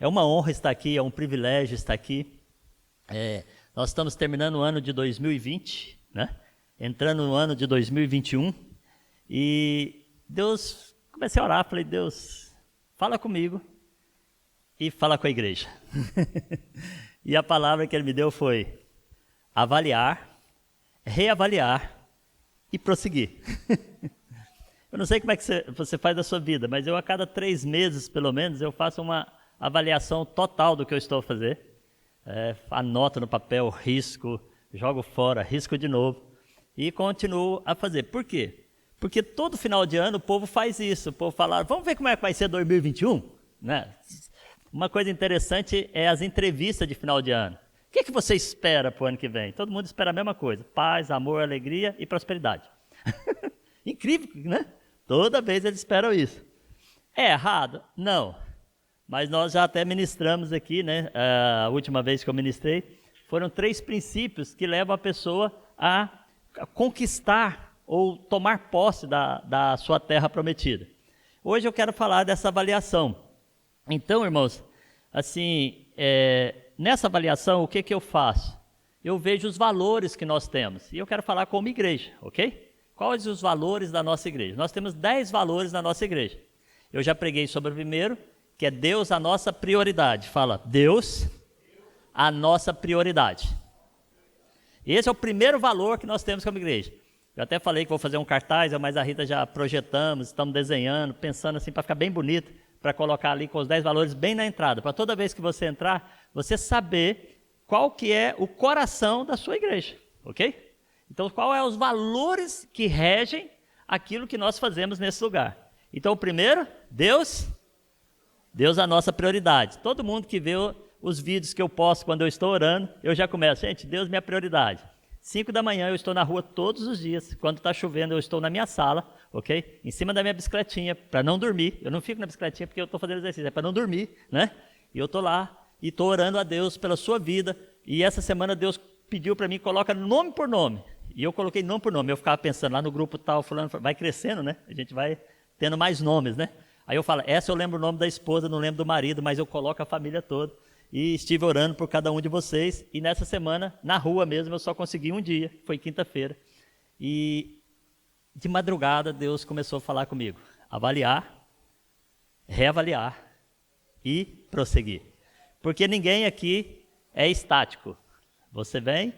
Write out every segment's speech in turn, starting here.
É uma honra estar aqui, é um privilégio estar aqui. Nós estamos terminando o ano de 2020, né? Entrando no ano de 2021. E Deus, comecei a orar, falei, Deus, fala comigo e fala com a igreja. E a palavra que ele me deu foi avaliar, reavaliar e prosseguir. Eu não sei como é que você faz da sua vida, mas eu a cada 3 meses, pelo menos, eu faço uma avaliação total do que eu estou a fazer. Anoto no papel, risco, jogo fora, risco de novo e continuo a fazer. Por quê? Porque todo final de ano o povo faz isso. O povo fala, vamos ver como é que vai ser 2021? Né? Uma coisa interessante é as entrevistas de final de ano. O que você espera para o ano que vem? Todo mundo espera a mesma coisa. Paz, amor, alegria e prosperidade. Incrível, né? Toda vez eles esperam isso. É errado? Não. Mas nós já até ministramos aqui, né? A última vez que eu ministrei, foram 3 princípios que levam a pessoa a conquistar ou tomar posse da sua terra prometida. Hoje eu quero falar dessa avaliação. Então, irmãos, assim, nessa avaliação, o que eu faço? Eu vejo os valores que nós temos. E eu quero falar como igreja, ok? Quais os valores da nossa igreja? Nós temos 10 valores na nossa igreja. Eu já preguei sobre o primeiro, que é Deus a nossa prioridade. Fala, Deus a nossa prioridade. Esse é o primeiro valor que nós temos como igreja. Eu até falei que vou fazer um cartaz, mas a Rita já projetamos, estamos desenhando, pensando assim para ficar bem bonito, para colocar ali com os 10 valores bem na entrada, para toda vez que você entrar, você saber qual que é o coração da sua igreja, ok? Então, qual é os valores que regem aquilo que nós fazemos nesse lugar? Então, o primeiro, Deus a nossa prioridade. Todo mundo que vê os vídeos que eu posto quando eu estou orando, eu já começo, gente, Deus é minha prioridade. 5 da manhã eu estou na rua todos os dias, quando está chovendo eu estou na minha sala, ok? Em cima da minha bicicletinha, para não dormir. Eu não fico na bicicletinha porque eu estou fazendo exercício, é para não dormir, né? E eu estou lá e estou orando a Deus pela sua vida. E essa semana Deus pediu para mim, coloca nome por nome. E eu coloquei nome por nome. Eu ficava pensando lá no grupo tal, fulano, vai crescendo, né? A gente vai tendo mais nomes, né? Aí eu falo, essa eu lembro o nome da esposa, não lembro do marido, mas eu coloco a família toda. E estive orando por cada um de vocês. E nessa semana, na rua mesmo, eu só consegui um dia. Foi quinta-feira. E de madrugada, Deus começou a falar comigo. Avaliar, reavaliar e prosseguir. Porque ninguém aqui é estático. Você vem,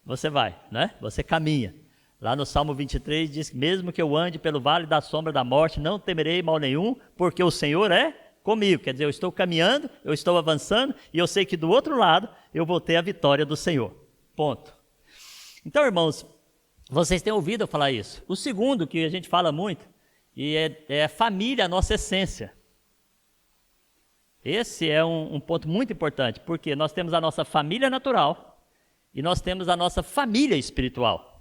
você vai, né? Você caminha. Lá no Salmo 23 diz que mesmo que eu ande pelo vale da sombra da morte, não temerei mal nenhum, porque o Senhor é comigo. Quer dizer, eu estou caminhando, eu estou avançando, e eu sei que do outro lado eu vou ter a vitória do Senhor. Ponto. Então, irmãos, vocês têm ouvido eu falar isso. O segundo, que a gente fala muito, e é família, a nossa essência. Esse é um ponto muito importante, porque nós temos a nossa família natural e nós temos a nossa família espiritual.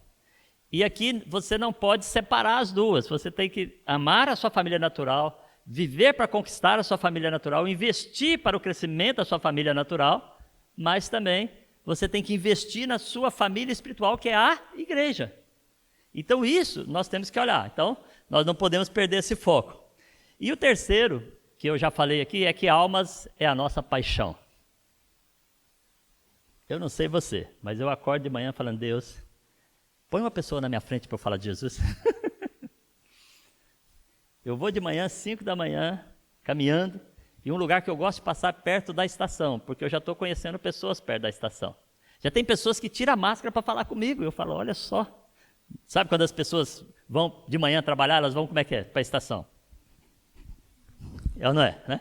E aqui você não pode separar as duas. Você tem que amar a sua família natural, viver para conquistar a sua família natural, investir para o crescimento da sua família natural, mas também você tem que investir na sua família espiritual, que é a igreja. Então isso nós temos que olhar. Então nós não podemos perder esse foco. E o terceiro, que eu já falei aqui, é que almas é a nossa paixão. Eu não sei você, mas eu acordo de manhã falando, Deus, põe uma pessoa na minha frente para eu falar de Jesus. Eu vou de manhã, 5 da manhã, caminhando, em um lugar que eu gosto de passar perto da estação, porque eu já estou conhecendo pessoas perto da estação. Já tem pessoas que tiram a máscara para falar comigo, eu falo, olha só. Sabe quando as pessoas vão de manhã trabalhar, elas vão, como é que é, para a estação? É ou não é, né?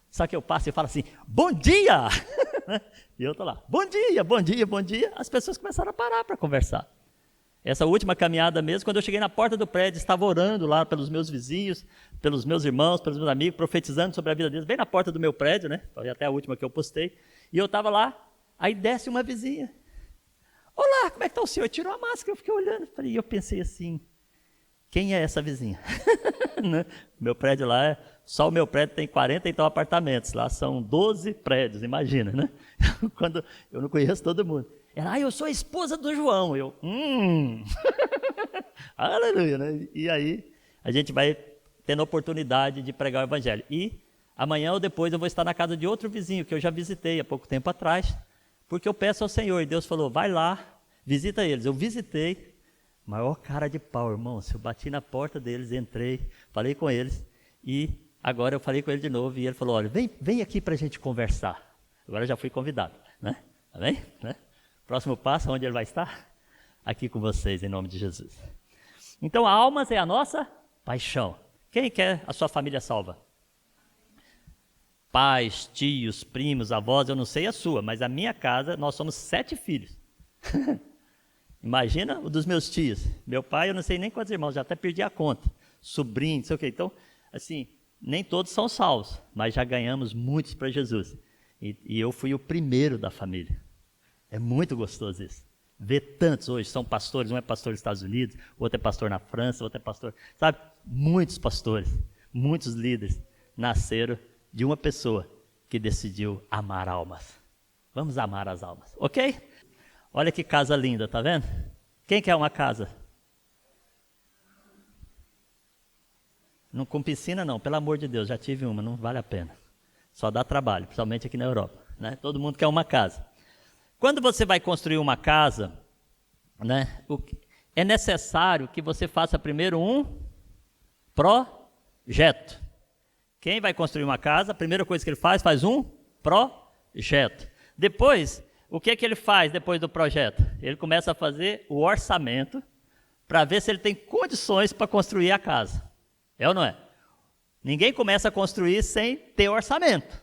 Só que eu passo e falo assim, bom dia! E eu estou lá, bom dia, bom dia, bom dia. As pessoas começaram a parar para conversar. Essa última caminhada mesmo, quando eu cheguei na porta do prédio, estava orando lá pelos meus vizinhos, pelos meus irmãos, pelos meus amigos, profetizando sobre a vida deles, bem na porta do meu prédio, né? Foi até a última que eu postei. E eu estava lá, aí desce uma vizinha. Olá, como é que está o senhor? Tirou a máscara, eu fiquei olhando. E eu pensei assim, quem é essa vizinha? Meu prédio lá, só o meu prédio tem 40 e tal apartamentos. Lá são 12 prédios, imagina, né? Quando eu não conheço todo mundo. Ela, eu sou a esposa do João. Eu, aleluia, né? E aí a gente vai tendo a oportunidade de pregar o evangelho. E Amanhã ou depois eu vou estar na casa de outro vizinho que eu já visitei há pouco tempo atrás, porque eu peço ao Senhor, e Deus falou, vai lá, visita eles. Eu visitei, maior cara de pau, irmãos, eu bati na porta deles, entrei, falei com eles, e agora eu falei com ele de novo, e ele falou, olha, vem aqui para a gente conversar. Agora eu já fui convidado, né? Amém? Né? Próximo passo, onde ele vai estar? Aqui com vocês, em nome de Jesus. Então, almas é a nossa paixão. Quem quer a sua família salva? Pais, tios, primos, avós, eu não sei a sua, mas a minha casa, nós somos 7 filhos. Imagina o dos meus tios. Meu pai, eu não sei nem quantos irmãos, já até perdi a conta. Sobrinho, não sei o quê. Então, assim, nem todos são salvos, mas já ganhamos muitos para Jesus. E eu fui o primeiro da família. É muito gostoso isso. Ver tantos hoje, são pastores, um é pastor nos Estados Unidos, outro é pastor na França, outro é pastor... Sabe, muitos pastores, muitos líderes nasceram de uma pessoa que decidiu amar almas. Vamos amar as almas, ok? Olha que casa linda, tá vendo? Quem quer uma casa? Não com piscina não, pelo amor de Deus, já tive uma, não vale a pena. Só dá trabalho, principalmente aqui na Europa, né? Todo mundo quer uma casa. Quando você vai construir uma casa, né, é necessário que você faça primeiro um projeto. Quem vai construir uma casa, a primeira coisa que ele faz um projeto. Depois, o que ele faz depois do projeto? Ele começa a fazer o orçamento para ver se ele tem condições para construir a casa. É ou não é? Ninguém começa a construir sem ter orçamento.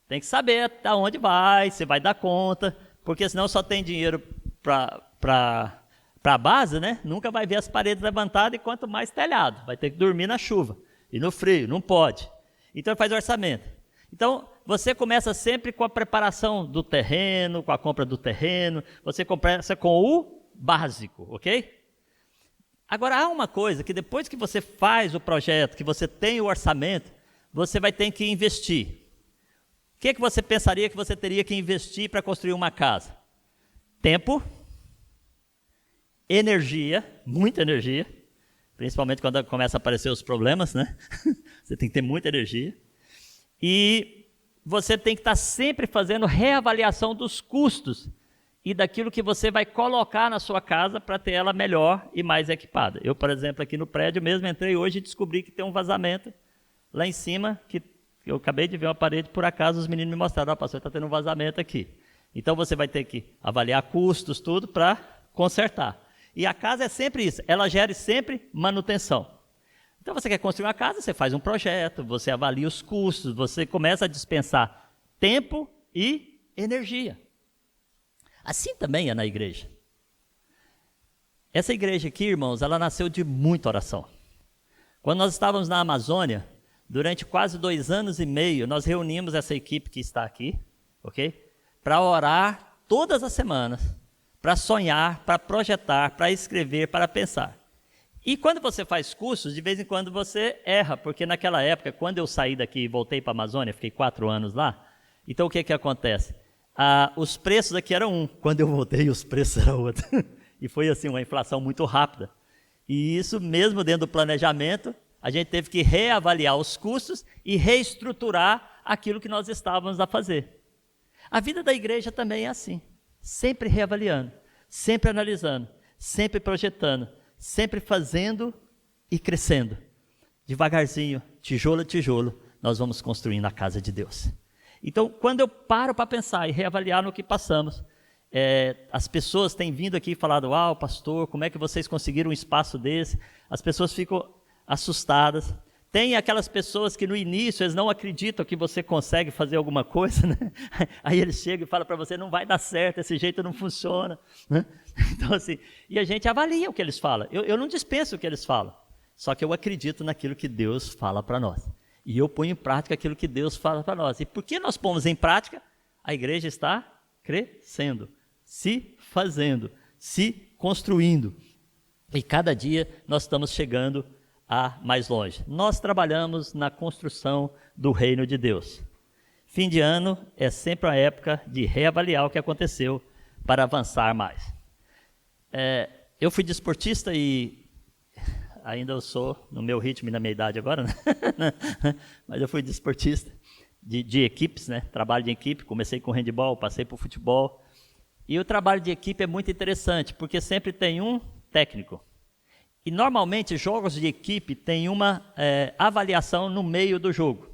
Tem que saber até onde vai, se vai dar conta, porque senão só tem dinheiro para a base, né? Nunca vai ver as paredes levantadas e quanto mais telhado. Vai ter que dormir na chuva e no frio, não pode. Então ele faz orçamento. Então você começa sempre com a preparação do terreno, com a compra do terreno, você começa com o básico, ok? Agora há uma coisa que depois que você faz o projeto, que você tem o orçamento, você vai ter que investir. O que você pensaria que você teria que investir para construir uma casa? Tempo, energia, muita energia, principalmente quando começa a aparecer os problemas, né? Você tem que ter muita energia. E você tem que estar sempre fazendo reavaliação dos custos e daquilo que você vai colocar na sua casa para ter ela melhor e mais equipada. Eu, por exemplo, aqui no prédio mesmo, entrei hoje e descobri que tem um vazamento lá em cima, que eu acabei de ver uma parede, por acaso os meninos me mostraram, pastor, está tendo um vazamento aqui. Então você vai ter que avaliar custos, tudo, para consertar. E a casa é sempre isso, ela gera sempre manutenção. Então você quer construir uma casa, você faz um projeto, você avalia os custos, você começa a dispensar tempo e energia. Assim também é na igreja. Essa igreja aqui, irmãos, ela nasceu de muita oração. Quando nós estávamos na Amazônia, durante quase 2 anos e meio, nós reunimos essa equipe que está aqui, ok? Para orar todas as semanas, para sonhar, para projetar, para escrever, para pensar. E quando você faz cursos, de vez em quando você erra, porque naquela época, quando eu saí daqui e voltei para a Amazônia, fiquei 4 anos lá, então o que acontece? Os preços aqui eram um, quando eu voltei os preços eram outro. E foi assim, uma inflação muito rápida. E isso mesmo dentro do planejamento, a gente teve que reavaliar os custos e reestruturar aquilo que nós estávamos a fazer. A vida da igreja também é assim, sempre reavaliando, sempre analisando, sempre projetando, sempre fazendo e crescendo. Devagarzinho, tijolo a tijolo, nós vamos construindo a casa de Deus. Então, quando eu paro para pensar e reavaliar no que passamos, as pessoas têm vindo aqui e falado, uau, pastor, como é que vocês conseguiram um espaço desse? As pessoas ficam assustadas. Tem aquelas pessoas que no início eles não acreditam que você consegue fazer alguma coisa, né? Aí eles chegam e falam para você, não vai dar certo, esse jeito não funciona, né? Então assim, e a gente avalia o que eles falam. Eu não dispenso o que eles falam, só que eu acredito naquilo que Deus fala para nós. E eu ponho em prática aquilo que Deus fala para nós. E porque nós pomos em prática, a igreja está crescendo, se fazendo, se construindo. E cada dia nós estamos chegando a mais longe. Nós trabalhamos na construção do reino de Deus. Fim de ano é sempre uma época de reavaliar o que aconteceu para avançar mais. Eu fui desportista e ainda eu sou no meu ritmo e na minha idade agora, né? Mas eu fui desportista de equipes, né? Trabalho de equipe, comecei com handebol, passei por futebol. E o trabalho de equipe é muito interessante, porque sempre tem um técnico. E normalmente jogos de equipe tem uma avaliação no meio do jogo.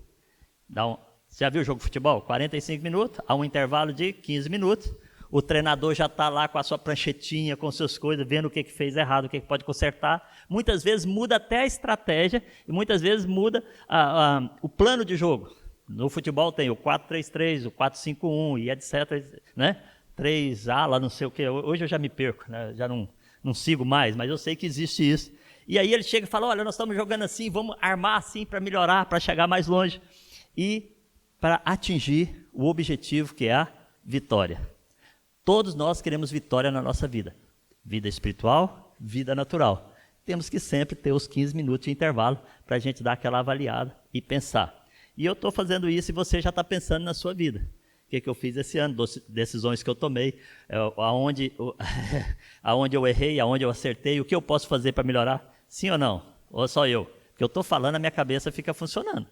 Você já viu o jogo de futebol? 45 minutos, há um intervalo de 15 minutos. O treinador já está lá com a sua pranchetinha, com suas coisas, vendo o que fez errado, o que pode consertar. Muitas vezes muda até a estratégia e muitas vezes muda o plano de jogo. No futebol tem o 4-3-3, o 4-5-1 e etc. Né? 3 ala, não sei o quê. Hoje eu já me perco, né? Já não sigo mais, mas eu sei que existe isso. E aí ele chega e fala, olha, nós estamos jogando assim, vamos armar assim para melhorar, para chegar mais longe. E para atingir o objetivo que é a vitória. Todos nós queremos vitória na nossa vida. Vida espiritual, vida natural. Temos que sempre ter os 15 minutos de intervalo para a gente dar aquela avaliada e pensar. E eu estou fazendo isso e você já está pensando na sua vida. O que eu fiz esse ano, decisões que eu tomei, aonde eu errei, aonde eu acertei, o que eu posso fazer para melhorar? Sim ou não? Ou só eu? Porque eu estou falando, a minha cabeça fica funcionando.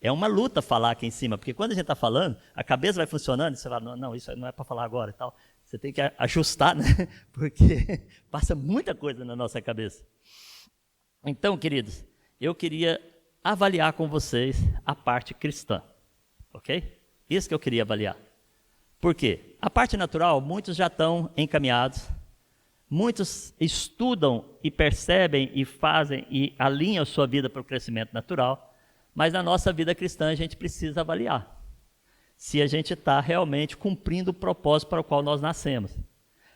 É uma luta falar aqui em cima, porque quando a gente está falando, a cabeça vai funcionando, e você fala, não, isso não é para falar agora e tal. Você tem que ajustar, né? Porque passa muita coisa na nossa cabeça. Então, queridos, eu queria avaliar com vocês a parte cristã, ok? Isso que eu queria avaliar. Por quê? A parte natural, muitos já estão encaminhados, muitos estudam e percebem e fazem e alinham a sua vida para o crescimento natural, mas na nossa vida cristã a gente precisa avaliar se a gente está realmente cumprindo o propósito para o qual nós nascemos.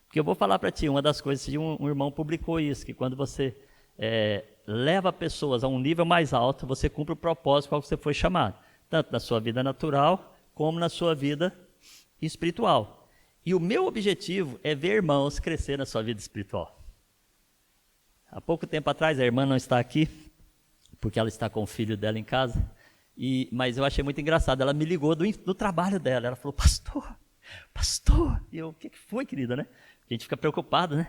Porque eu vou falar para ti, uma das coisas, um irmão publicou isso, que quando você leva pessoas a um nível mais alto, você cumpre o propósito para o qual você foi chamado, tanto na sua vida natural, como na sua vida espiritual. E o meu objetivo é ver irmãos crescer na sua vida espiritual. Há pouco tempo atrás, a irmã não está aqui, porque ela está com o filho dela em casa, mas eu achei muito engraçado, ela me ligou do trabalho dela, ela falou, pastor, e eu, o que foi, querida, né? A gente fica preocupado, né?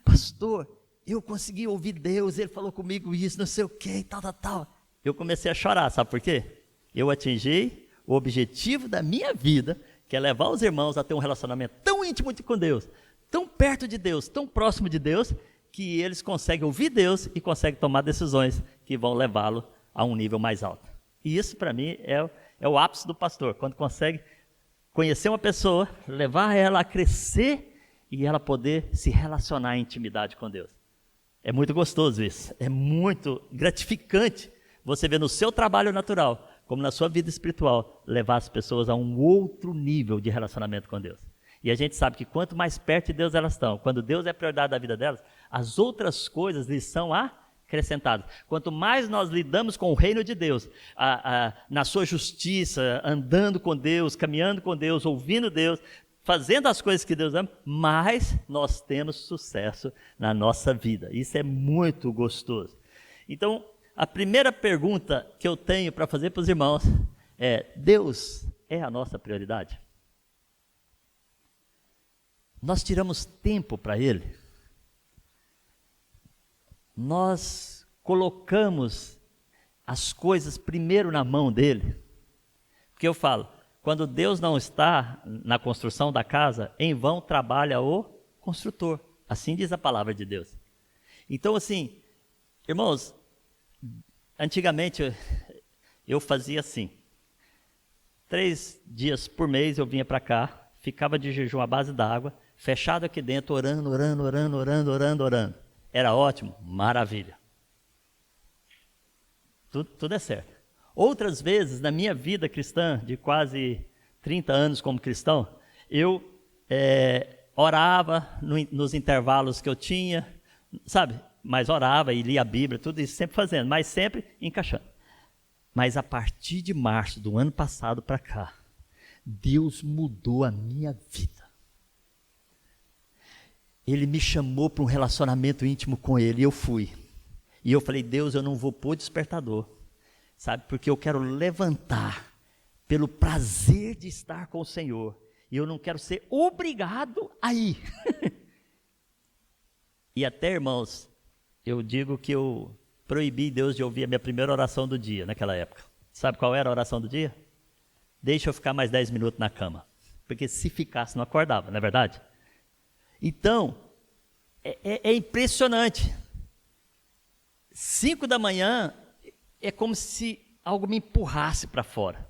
Pastor, eu consegui ouvir Deus, ele falou comigo isso, não sei o que, e tal. Eu comecei a chorar, sabe por quê? Eu atingi o objetivo da minha vida, que é levar os irmãos a ter um relacionamento tão íntimo com Deus, tão perto de Deus, tão próximo de Deus, que eles conseguem ouvir Deus e conseguem tomar decisões que vão levá-lo a um nível mais alto. E isso, para mim, é o ápice do pastor, quando consegue conhecer uma pessoa, levar ela a crescer e ela poder se relacionar em intimidade com Deus. É muito gostoso isso, é muito gratificante você ver no seu trabalho natural, como na sua vida espiritual, levar as pessoas a um outro nível de relacionamento com Deus. E a gente sabe que quanto mais perto de Deus elas estão, quando Deus é a prioridade da vida delas, as outras coisas lhes são acrescentadas. Quanto mais nós lidamos com o reino de Deus, na sua justiça, andando com Deus, caminhando com Deus, ouvindo Deus, fazendo as coisas que Deus ama, mais nós temos sucesso na nossa vida. Isso é muito gostoso. Então, a primeira pergunta que eu tenho para fazer para os irmãos é: Deus é a nossa prioridade? Nós tiramos tempo para Ele? Nós colocamos as coisas primeiro na mão dEle? Porque eu falo, quando Deus não está na construção da casa, em vão trabalha o construtor. Assim diz a palavra de Deus. Então, assim, irmãos, antigamente eu fazia assim. 3 dias por mês eu vinha para cá, ficava de jejum à base d'água, fechado aqui dentro, orando. Era ótimo? Maravilha. Tudo é certo. Outras vezes, na minha vida cristã, de quase 30 anos como cristão, eu orava nos intervalos que eu tinha, sabe? Mas orava e lia a Bíblia, tudo isso sempre fazendo, mas sempre encaixando. Mas a partir de março do ano passado para cá, Deus mudou a minha vida. Ele me chamou para um relacionamento íntimo com Ele e eu fui. E eu falei, Deus, eu não vou pôr despertador, sabe? Porque eu quero levantar pelo prazer de estar com o Senhor. E eu não quero ser obrigado a ir. E até, irmãos, eu digo que eu proibi Deus de ouvir a minha primeira oração do dia, naquela época. Sabe qual era a oração do dia? Deixa eu ficar mais 10 minutos na cama. Porque se ficasse, não acordava, não é verdade? Então, é impressionante. 5 da manhã é como se algo me empurrasse para fora.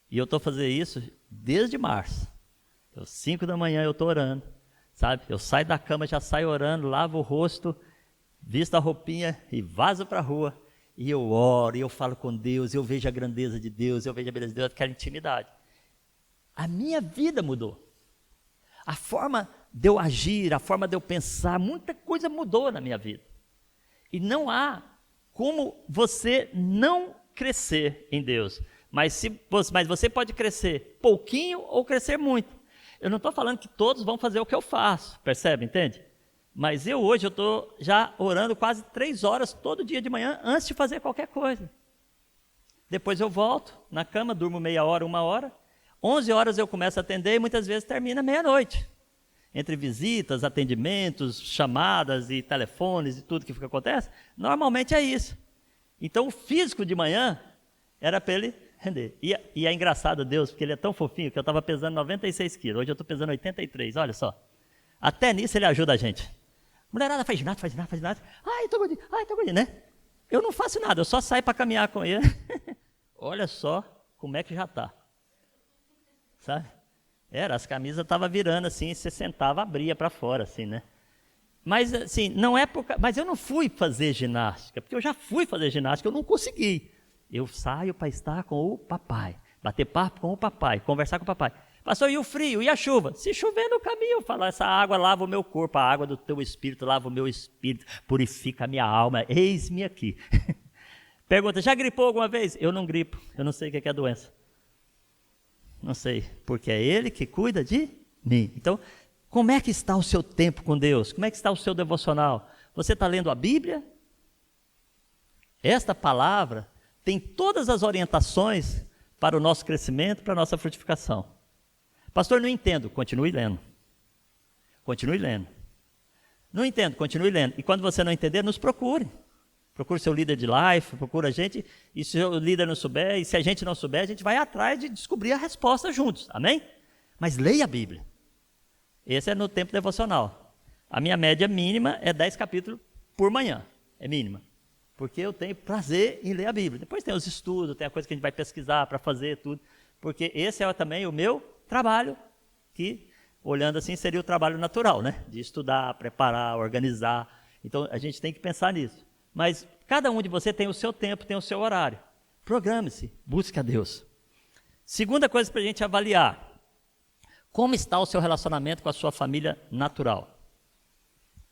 E eu estou fazendo isso desde março. 5 da manhã eu estou orando, sabe? Eu saio da cama, já saio orando, lavo o rosto, visto a roupinha e vazo para a rua. E eu oro, e eu falo com Deus, eu vejo a grandeza de Deus, eu vejo a beleza de Deus, aquela intimidade. A minha vida mudou. A forma de eu agir, a forma de eu pensar, muita coisa mudou na minha vida. E não há como você não crescer em Deus. Mas você pode crescer pouquinho ou crescer muito. Eu não estou falando que todos vão fazer o que eu faço, percebe, entende? Mas hoje eu estou já orando quase 3 horas todo dia de manhã antes de fazer qualquer coisa. Depois eu volto na cama, durmo meia hora, 1 hora. 11 horas eu começo a atender e muitas vezes termina meia-noite. Entre visitas, atendimentos, chamadas e telefones e tudo que acontece, normalmente é isso. Então o físico de manhã era para ele render. E é engraçado Deus, porque ele é tão fofinho que eu estava pesando 96 quilos, hoje eu estou pesando 83, olha só. Até nisso ele ajuda a gente. Mulherada faz ginástica. Ai, estou gordinho, né? Eu não faço nada, eu só saio para caminhar com ele. Olha só como é que já está. Sabe? As camisas estavam virando assim, você sentava, abria para fora, assim, né? Mas assim, não é mas eu não fui fazer ginástica, porque eu já fui fazer ginástica, eu não consegui. Eu saio para estar com o papai, bater papo com o papai, conversar com o papai. Pastor, e o frio, e a chuva? Se chover no caminho, eu falo, essa água lava o meu corpo, a água do teu espírito lava o meu espírito, purifica a minha alma, eis-me aqui. Pergunta, já gripou alguma vez? Eu não gripo, eu não sei o que é a doença. Não sei, porque é Ele que cuida de mim. Então, como é que está o seu tempo com Deus? Como é que está o seu devocional? Você está lendo a Bíblia? Esta palavra tem todas as orientações para o nosso crescimento, para a nossa frutificação. Pastor, não entendo. Continue lendo. Continue lendo. Não entendo, continue lendo. E quando você não entender, nos procure. Procure seu líder de life, procure a gente. E se o líder não souber, e se a gente não souber, a gente vai atrás de descobrir a resposta juntos. Amém? Mas leia a Bíblia. Esse é no tempo devocional. A minha média mínima é 10 capítulos por manhã. É mínima. Porque eu tenho prazer em ler a Bíblia. Depois tem os estudos, tem a coisa que a gente vai pesquisar para fazer tudo. Porque esse é também o meu trabalho, que, olhando assim, seria o trabalho natural, né? De estudar, preparar, organizar. Então, a gente tem que pensar nisso. Mas cada um de você tem o seu tempo, tem o seu horário. Programe-se, busque a Deus. Segunda coisa para a gente avaliar. Como está o seu relacionamento com a sua família natural?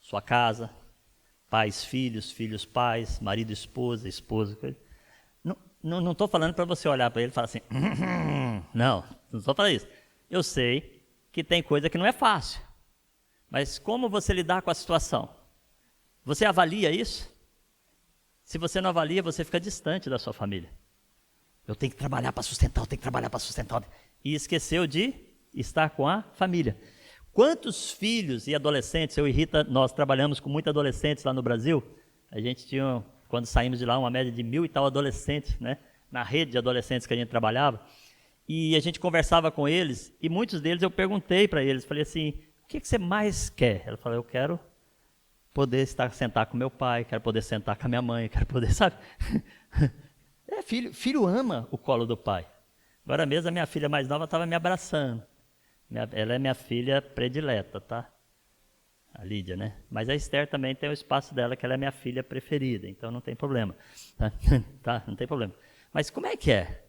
Sua casa, pais, filhos, filhos, pais, marido, esposa, esposa. Não estou falando para você olhar para ele e falar assim, não estou falando isso. Eu sei que tem coisa que não é fácil, mas como você lidar com a situação? Você avalia isso? Se você não avalia, você fica distante da sua família. Eu tenho que trabalhar para sustentar, E esqueceu de estar com a família. Quantos filhos e adolescentes, nós trabalhamos com muitos adolescentes lá no Brasil, a gente tinha, quando saímos de lá, uma média de 1.000 e tal adolescentes, né? Na rede de adolescentes que a gente trabalhava, e a gente conversava com eles, e muitos deles eu perguntei para eles, falei assim, o que você mais quer? Ela falou, eu quero poder sentar com meu pai, quero poder sentar com a minha mãe, quero poder, sabe? Filho ama o colo do pai. Agora mesmo a minha filha mais nova estava me abraçando. Ela é minha filha predileta, tá? A Lídia, né? Mas a Esther também tem o espaço dela, que ela é minha filha preferida, então não tem problema. Tá? Não tem problema. Mas como é que é?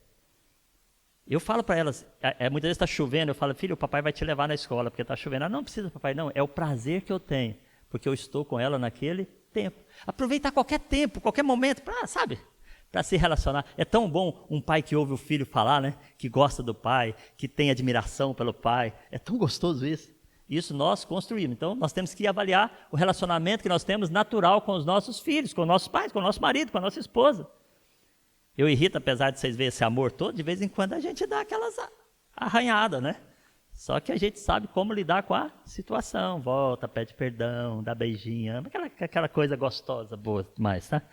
Eu falo para elas, muitas vezes está chovendo, eu falo, filho, o papai vai te levar na escola, porque está chovendo. Não precisa, papai, não, é o prazer que eu tenho, porque eu estou com ela naquele tempo. Aproveitar qualquer tempo, qualquer momento, para se relacionar. É tão bom um pai que ouve o filho falar, né? Que gosta do pai, que tem admiração pelo pai. É tão gostoso isso. Isso nós construímos. Então, nós temos que avaliar o relacionamento que nós temos natural com os nossos filhos, com os nossos pais, com o nosso marido, com a nossa esposa. Eu irrito, apesar de vocês verem esse amor todo, de vez em quando a gente dá aquelas arranhadas, né? Só que a gente sabe como lidar com a situação. Volta, pede perdão, dá beijinho, aquela coisa gostosa, boa demais, tá?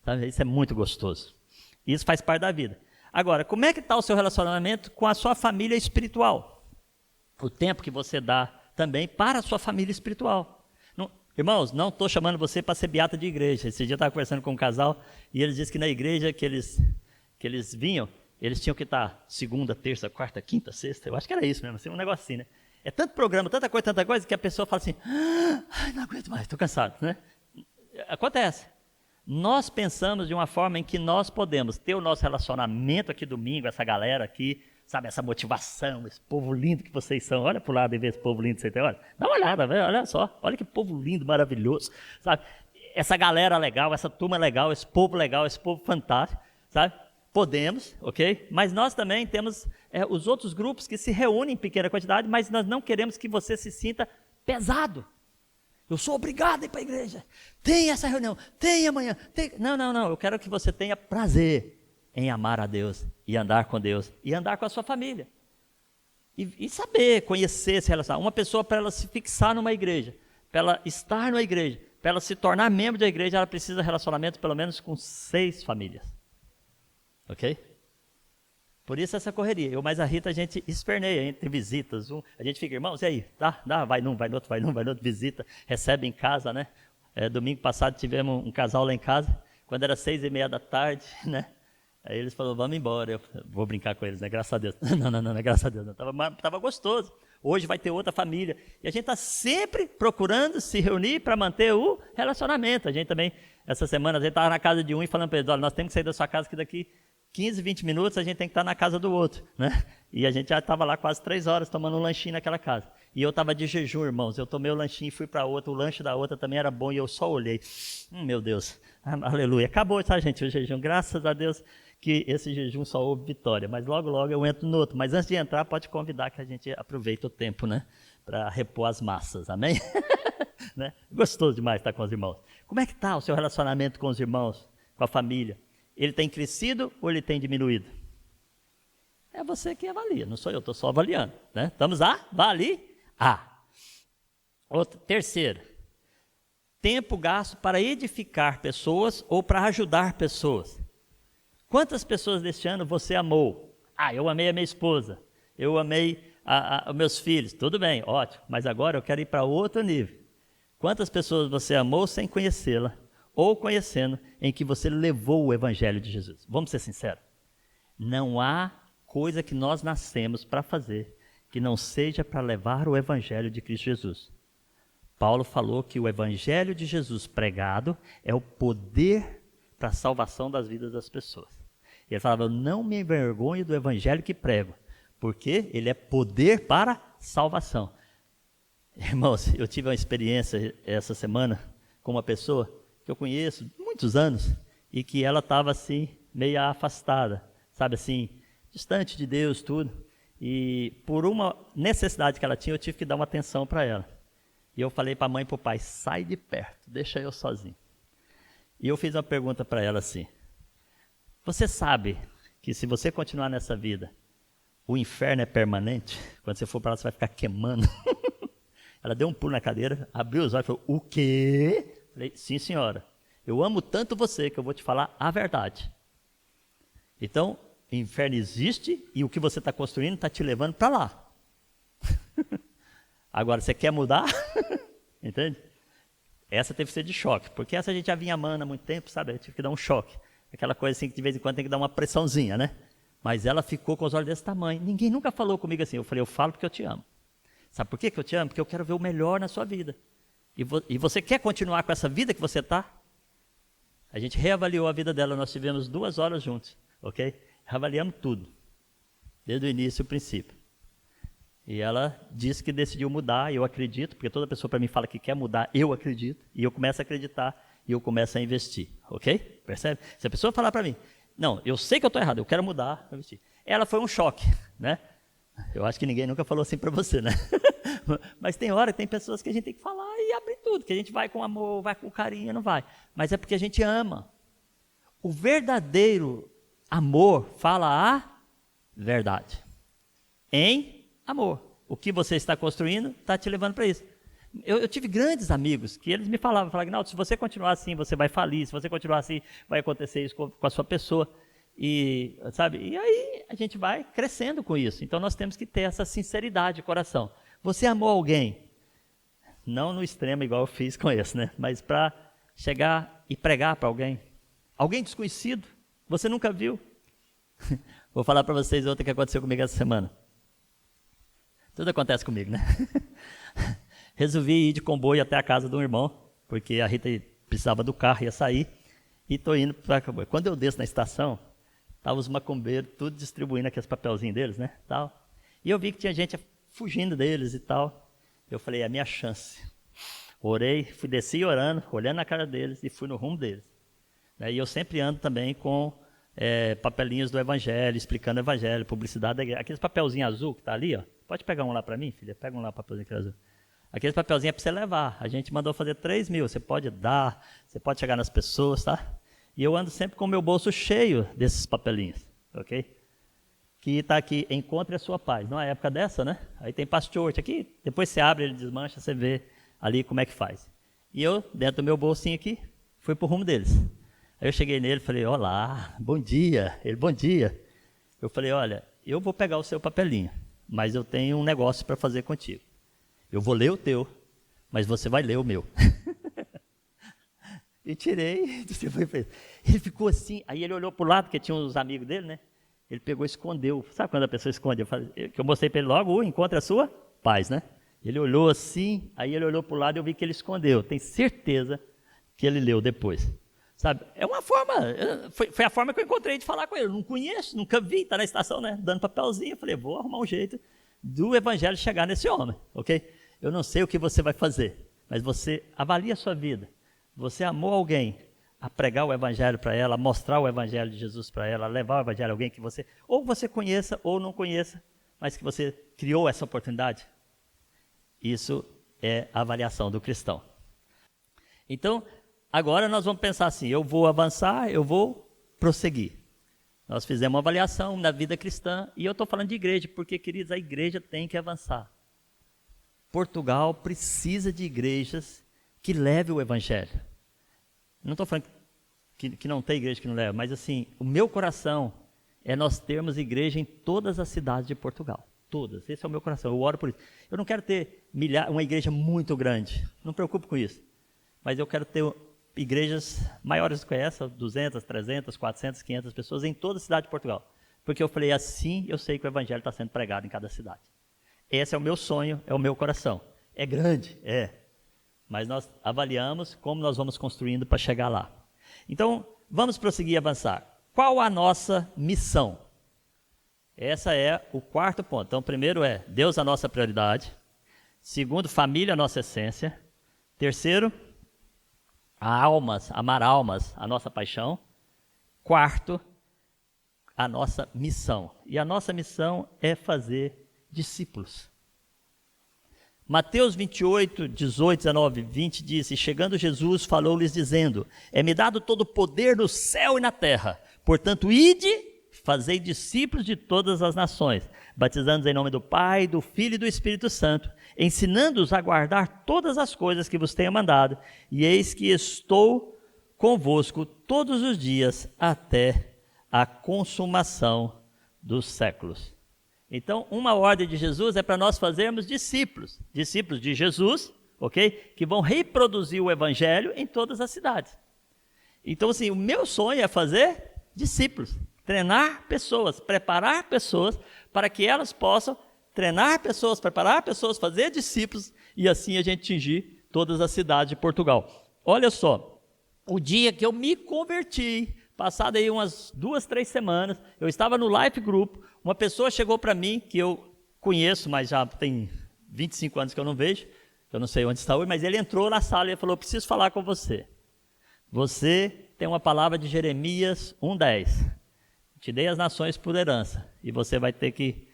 Sabe? Isso é muito gostoso. Isso faz parte da vida. Agora, como é que está o seu relacionamento com a sua família espiritual? O tempo que você dá também para a sua família espiritual. Não, irmãos, não estou chamando você para ser beata de igreja. Esse dia eu estava conversando com um casal e eles disseram que na igreja que eles vinham, eles tinham que estar segunda, terça, quarta, quinta, sexta. Eu acho que era isso mesmo, assim, um negócio assim, né? É tanto programa, tanta coisa, que a pessoa fala assim, ai, não aguento mais, estou cansado, né? Acontece. Nós pensamos de uma forma em que nós podemos ter o nosso relacionamento aqui domingo, essa galera aqui, sabe, essa motivação, esse povo lindo que vocês são. Olha para o lado e vê esse povo lindo que você tem, olha. Dá uma olhada, velho, olha só, olha que povo lindo, maravilhoso, sabe? Essa galera legal, essa turma legal, esse povo fantástico, sabe? Podemos, ok? Mas nós também temos os outros grupos que se reúnem em pequena quantidade, mas nós não queremos que você se sinta pesado. Eu sou obrigado a ir para a igreja. Tem essa reunião, tem amanhã. Tem... Não. Eu quero que você tenha prazer em amar a Deus e andar com Deus e andar com a sua família. E saber, conhecer, se relacionar. Uma pessoa, para ela se fixar numa igreja, para ela estar numa igreja, para ela se tornar membro da igreja, ela precisa de relacionamento pelo menos com 6 famílias. Ok? Por isso essa correria. Eu mais a Rita, a gente esperneia entre visitas. A gente fica, irmãos, e aí? Dá, vai num, vai no outro, visita, recebe em casa, né? Domingo passado tivemos um casal lá em casa, quando era 6:30 da tarde, né? Aí eles falaram, vamos embora. Eu vou brincar com eles, né? Graças a Deus. Não, graças a Deus. Não. Tava gostoso. Hoje vai ter outra família. E a gente está sempre procurando se reunir para manter o relacionamento. A gente também, essa semana, a gente estava na casa de um e falando para eles, olha, nós temos que sair da sua casa que daqui 15, 20 minutos a gente tem que estar na casa do outro, né? E a gente já estava lá quase 3 horas tomando um lanchinho naquela casa. E eu estava de jejum, irmãos. Eu tomei o lanchinho e fui para outra. O lanche da outra também era bom e eu só olhei. Meu Deus, aleluia. Acabou, tá, gente, o jejum. Graças a Deus que esse jejum só houve vitória. Mas logo eu entro no outro. Mas antes de entrar, pode convidar que a gente aproveite o tempo, né? Para repor as massas, amém? Né? Gostoso demais estar com os irmãos. Como é que está o seu relacionamento com os irmãos, com a família? Ele tem crescido ou ele tem diminuído? É você que avalia, não sou eu, estou só avaliando. Né? Estamos a avaliar. Terceiro, tempo gasto para edificar pessoas ou para ajudar pessoas. Quantas pessoas deste ano você amou? Eu amei a minha esposa, eu amei os meus filhos, tudo bem, ótimo, mas agora eu quero ir para outro nível. Quantas pessoas você amou sem conhecê-la? Ou conhecendo, em que você levou o Evangelho de Jesus. Vamos ser sinceros. Não há coisa que nós nascemos para fazer que não seja para levar o Evangelho de Cristo Jesus. Paulo falou que o Evangelho de Jesus pregado é o poder para a salvação das vidas das pessoas. Ele falava, eu não me envergonho do Evangelho que prego, porque ele é poder para salvação. Irmãos, eu tive uma experiência essa semana com uma pessoa que eu conheço há muitos anos, e que ela estava assim, meio afastada, sabe assim, distante de Deus, tudo. E por uma necessidade que ela tinha, eu tive que dar uma atenção para ela. E eu falei para a mãe e para o pai, sai de perto, deixa eu sozinho. E eu fiz uma pergunta para ela assim, você sabe que se você continuar nessa vida, o inferno é permanente? Quando você for para lá, você vai ficar queimando. Ela deu um pulo na cadeira, abriu os olhos e falou, o quê? Falei, sim, senhora, eu amo tanto você que eu vou te falar a verdade. Então, o inferno existe e o que você está construindo está te levando para lá. Agora, você quer mudar? Entende? Essa teve que ser de choque, porque essa a gente já vinha amando há muito tempo, sabe? Eu tive que dar um choque. Aquela coisa assim que de vez em quando tem que dar uma pressãozinha, né? Mas ela ficou com os olhos desse tamanho. Ninguém nunca falou comigo assim. Eu falei, eu falo porque eu te amo. Sabe por que eu te amo? Porque eu quero ver o melhor na sua vida. E você quer continuar com essa vida que você está? A gente reavaliou a vida dela, nós tivemos 2 horas juntos, ok? Reavaliamos tudo, desde o início e o princípio. E ela disse que decidiu mudar, e eu acredito, porque toda pessoa para mim fala que quer mudar, eu acredito, e eu começo a acreditar, e eu começo a investir, ok? Percebe? Se a pessoa falar para mim, não, eu sei que eu estou errado, eu quero mudar, eu investir. Ela foi um choque, né? Eu acho que ninguém nunca falou assim para você, né? Mas tem hora que tem pessoas que a gente tem que falar e abrir tudo, que a gente vai com amor, vai com carinho, não vai. Mas é porque a gente ama. O verdadeiro amor fala a verdade. Em amor. O que você está construindo está te levando para isso. Eu tive grandes amigos que eles me falavam, Aguinaldo, se você continuar assim, você vai falir, se você continuar assim, vai acontecer isso com a sua pessoa. E, sabe? E aí a gente vai crescendo com isso. Então nós temos que ter essa sinceridade de coração. Você amou alguém? Não no extremo igual eu fiz com esse, né? Mas para chegar e pregar para alguém. Alguém desconhecido, você nunca viu. Vou falar para vocês outra que aconteceu comigo essa semana. Tudo acontece comigo, né? Resolvi ir de comboio até a casa de um irmão, porque a Rita precisava do carro, ia sair, e estou indo para comboio. Quando eu desço na estação, estavam os macumbeiros tudo distribuindo aqueles papelzinhos deles, né? Tal. E eu vi que tinha gente fugindo deles e tal. Eu falei, é a minha chance. Orei, desci orando, olhando na cara deles e fui no rumo deles. E eu sempre ando também com papelinhos do Evangelho, explicando o Evangelho, publicidade da igreja. Aqueles papelzinhos azul que está ali, ó. Pode pegar um lá para mim, filha? Pega um lá, papelzinho que é azul. Aqueles papelzinhos é para você levar. A gente mandou fazer 3.000. Você pode dar, você pode chegar nas pessoas, tá? E eu ando sempre com o meu bolso cheio desses papelinhos, ok? Que está aqui, encontre a sua paz. Numa época dessa, né? Aí tem pastor aqui, depois você abre, ele desmancha, você vê ali como é que faz. E eu, dentro do meu bolsinho aqui, fui pro rumo deles. Aí eu cheguei nele e falei, olá, bom dia. Ele, bom dia. Eu falei, olha, eu vou pegar o seu papelinho, mas eu tenho um negócio para fazer contigo. Eu vou ler o teu, mas você vai ler o meu. E tirei. Ele ficou assim, aí ele olhou para o lado, porque tinha uns amigos dele, né? Ele pegou e escondeu. Sabe quando a pessoa esconde? Eu mostrei para ele logo, encontre a sua paz, né? Ele olhou assim, aí ele olhou para o lado e eu vi que ele escondeu. Tenho certeza que ele leu depois. Sabe? É uma forma, foi a forma que eu encontrei de falar com ele. Eu não conheço, nunca vi, está na estação, né? Dando papelzinho. Eu falei, vou arrumar um jeito do Evangelho chegar nesse homem, ok? Eu não sei o que você vai fazer, mas você avalia a sua vida. Você amou alguém a pregar o Evangelho para ela, a mostrar o Evangelho de Jesus para ela, a levar o Evangelho a alguém que você, ou você conheça ou não conheça, mas que você criou essa oportunidade. Isso é a avaliação do cristão. Então, agora nós vamos pensar assim, eu vou avançar, eu vou prosseguir. Nós fizemos uma avaliação na vida cristã, e eu estou falando de igreja, porque, queridos, a igreja tem que avançar. Portugal precisa de igrejas que levem o Evangelho. Não estou falando que não tem igreja que não leva, mas assim, o meu coração é nós termos igreja em todas as cidades de Portugal. Todas, esse é o meu coração, eu oro por isso. Eu não quero ter uma igreja muito grande, não me preocupo com isso. Mas eu quero ter igrejas maiores do que essa, 200, 300, 400, 500 pessoas em toda a cidade de Portugal. Porque eu falei, assim eu sei que o Evangelho está sendo pregado em cada cidade. Esse é o meu sonho, é o meu coração. É grande? É. Mas nós avaliamos como nós vamos construindo para chegar lá. Então, vamos prosseguir e avançar. Qual a nossa missão? Essa é o quarto ponto. Então, primeiro é Deus a nossa prioridade. Segundo, família a nossa essência. Terceiro, amar almas, a nossa paixão. Quarto, a nossa missão. E a nossa missão é fazer discípulos. Mateus 28, 18, 19, 20 diz, e chegando Jesus falou-lhes dizendo, é-me dado todo o poder no céu e na terra, portanto ide, fazei discípulos de todas as nações, batizando-os em nome do Pai, do Filho e do Espírito Santo, ensinando-os a guardar todas as coisas que vos tenho mandado, e eis que estou convosco todos os dias até a consumação dos séculos. Então, uma ordem de Jesus é para nós fazermos discípulos de Jesus, ok? Que vão reproduzir o Evangelho em todas as cidades. Então, assim, o meu sonho é fazer discípulos, treinar pessoas, preparar pessoas para que elas possam treinar pessoas, preparar pessoas, fazer discípulos e assim a gente atingir todas as cidades de Portugal. Olha só, o dia que eu me converti, passado aí umas 2, 3 semanas, eu estava no Life Group, uma pessoa chegou para mim, que eu conheço, mas já tem 25 anos que eu não vejo, eu não sei onde está hoje, mas ele entrou na sala e falou, preciso falar com você. Você tem uma palavra de Jeremias 1:10. Te dei as nações por herança, e você vai ter que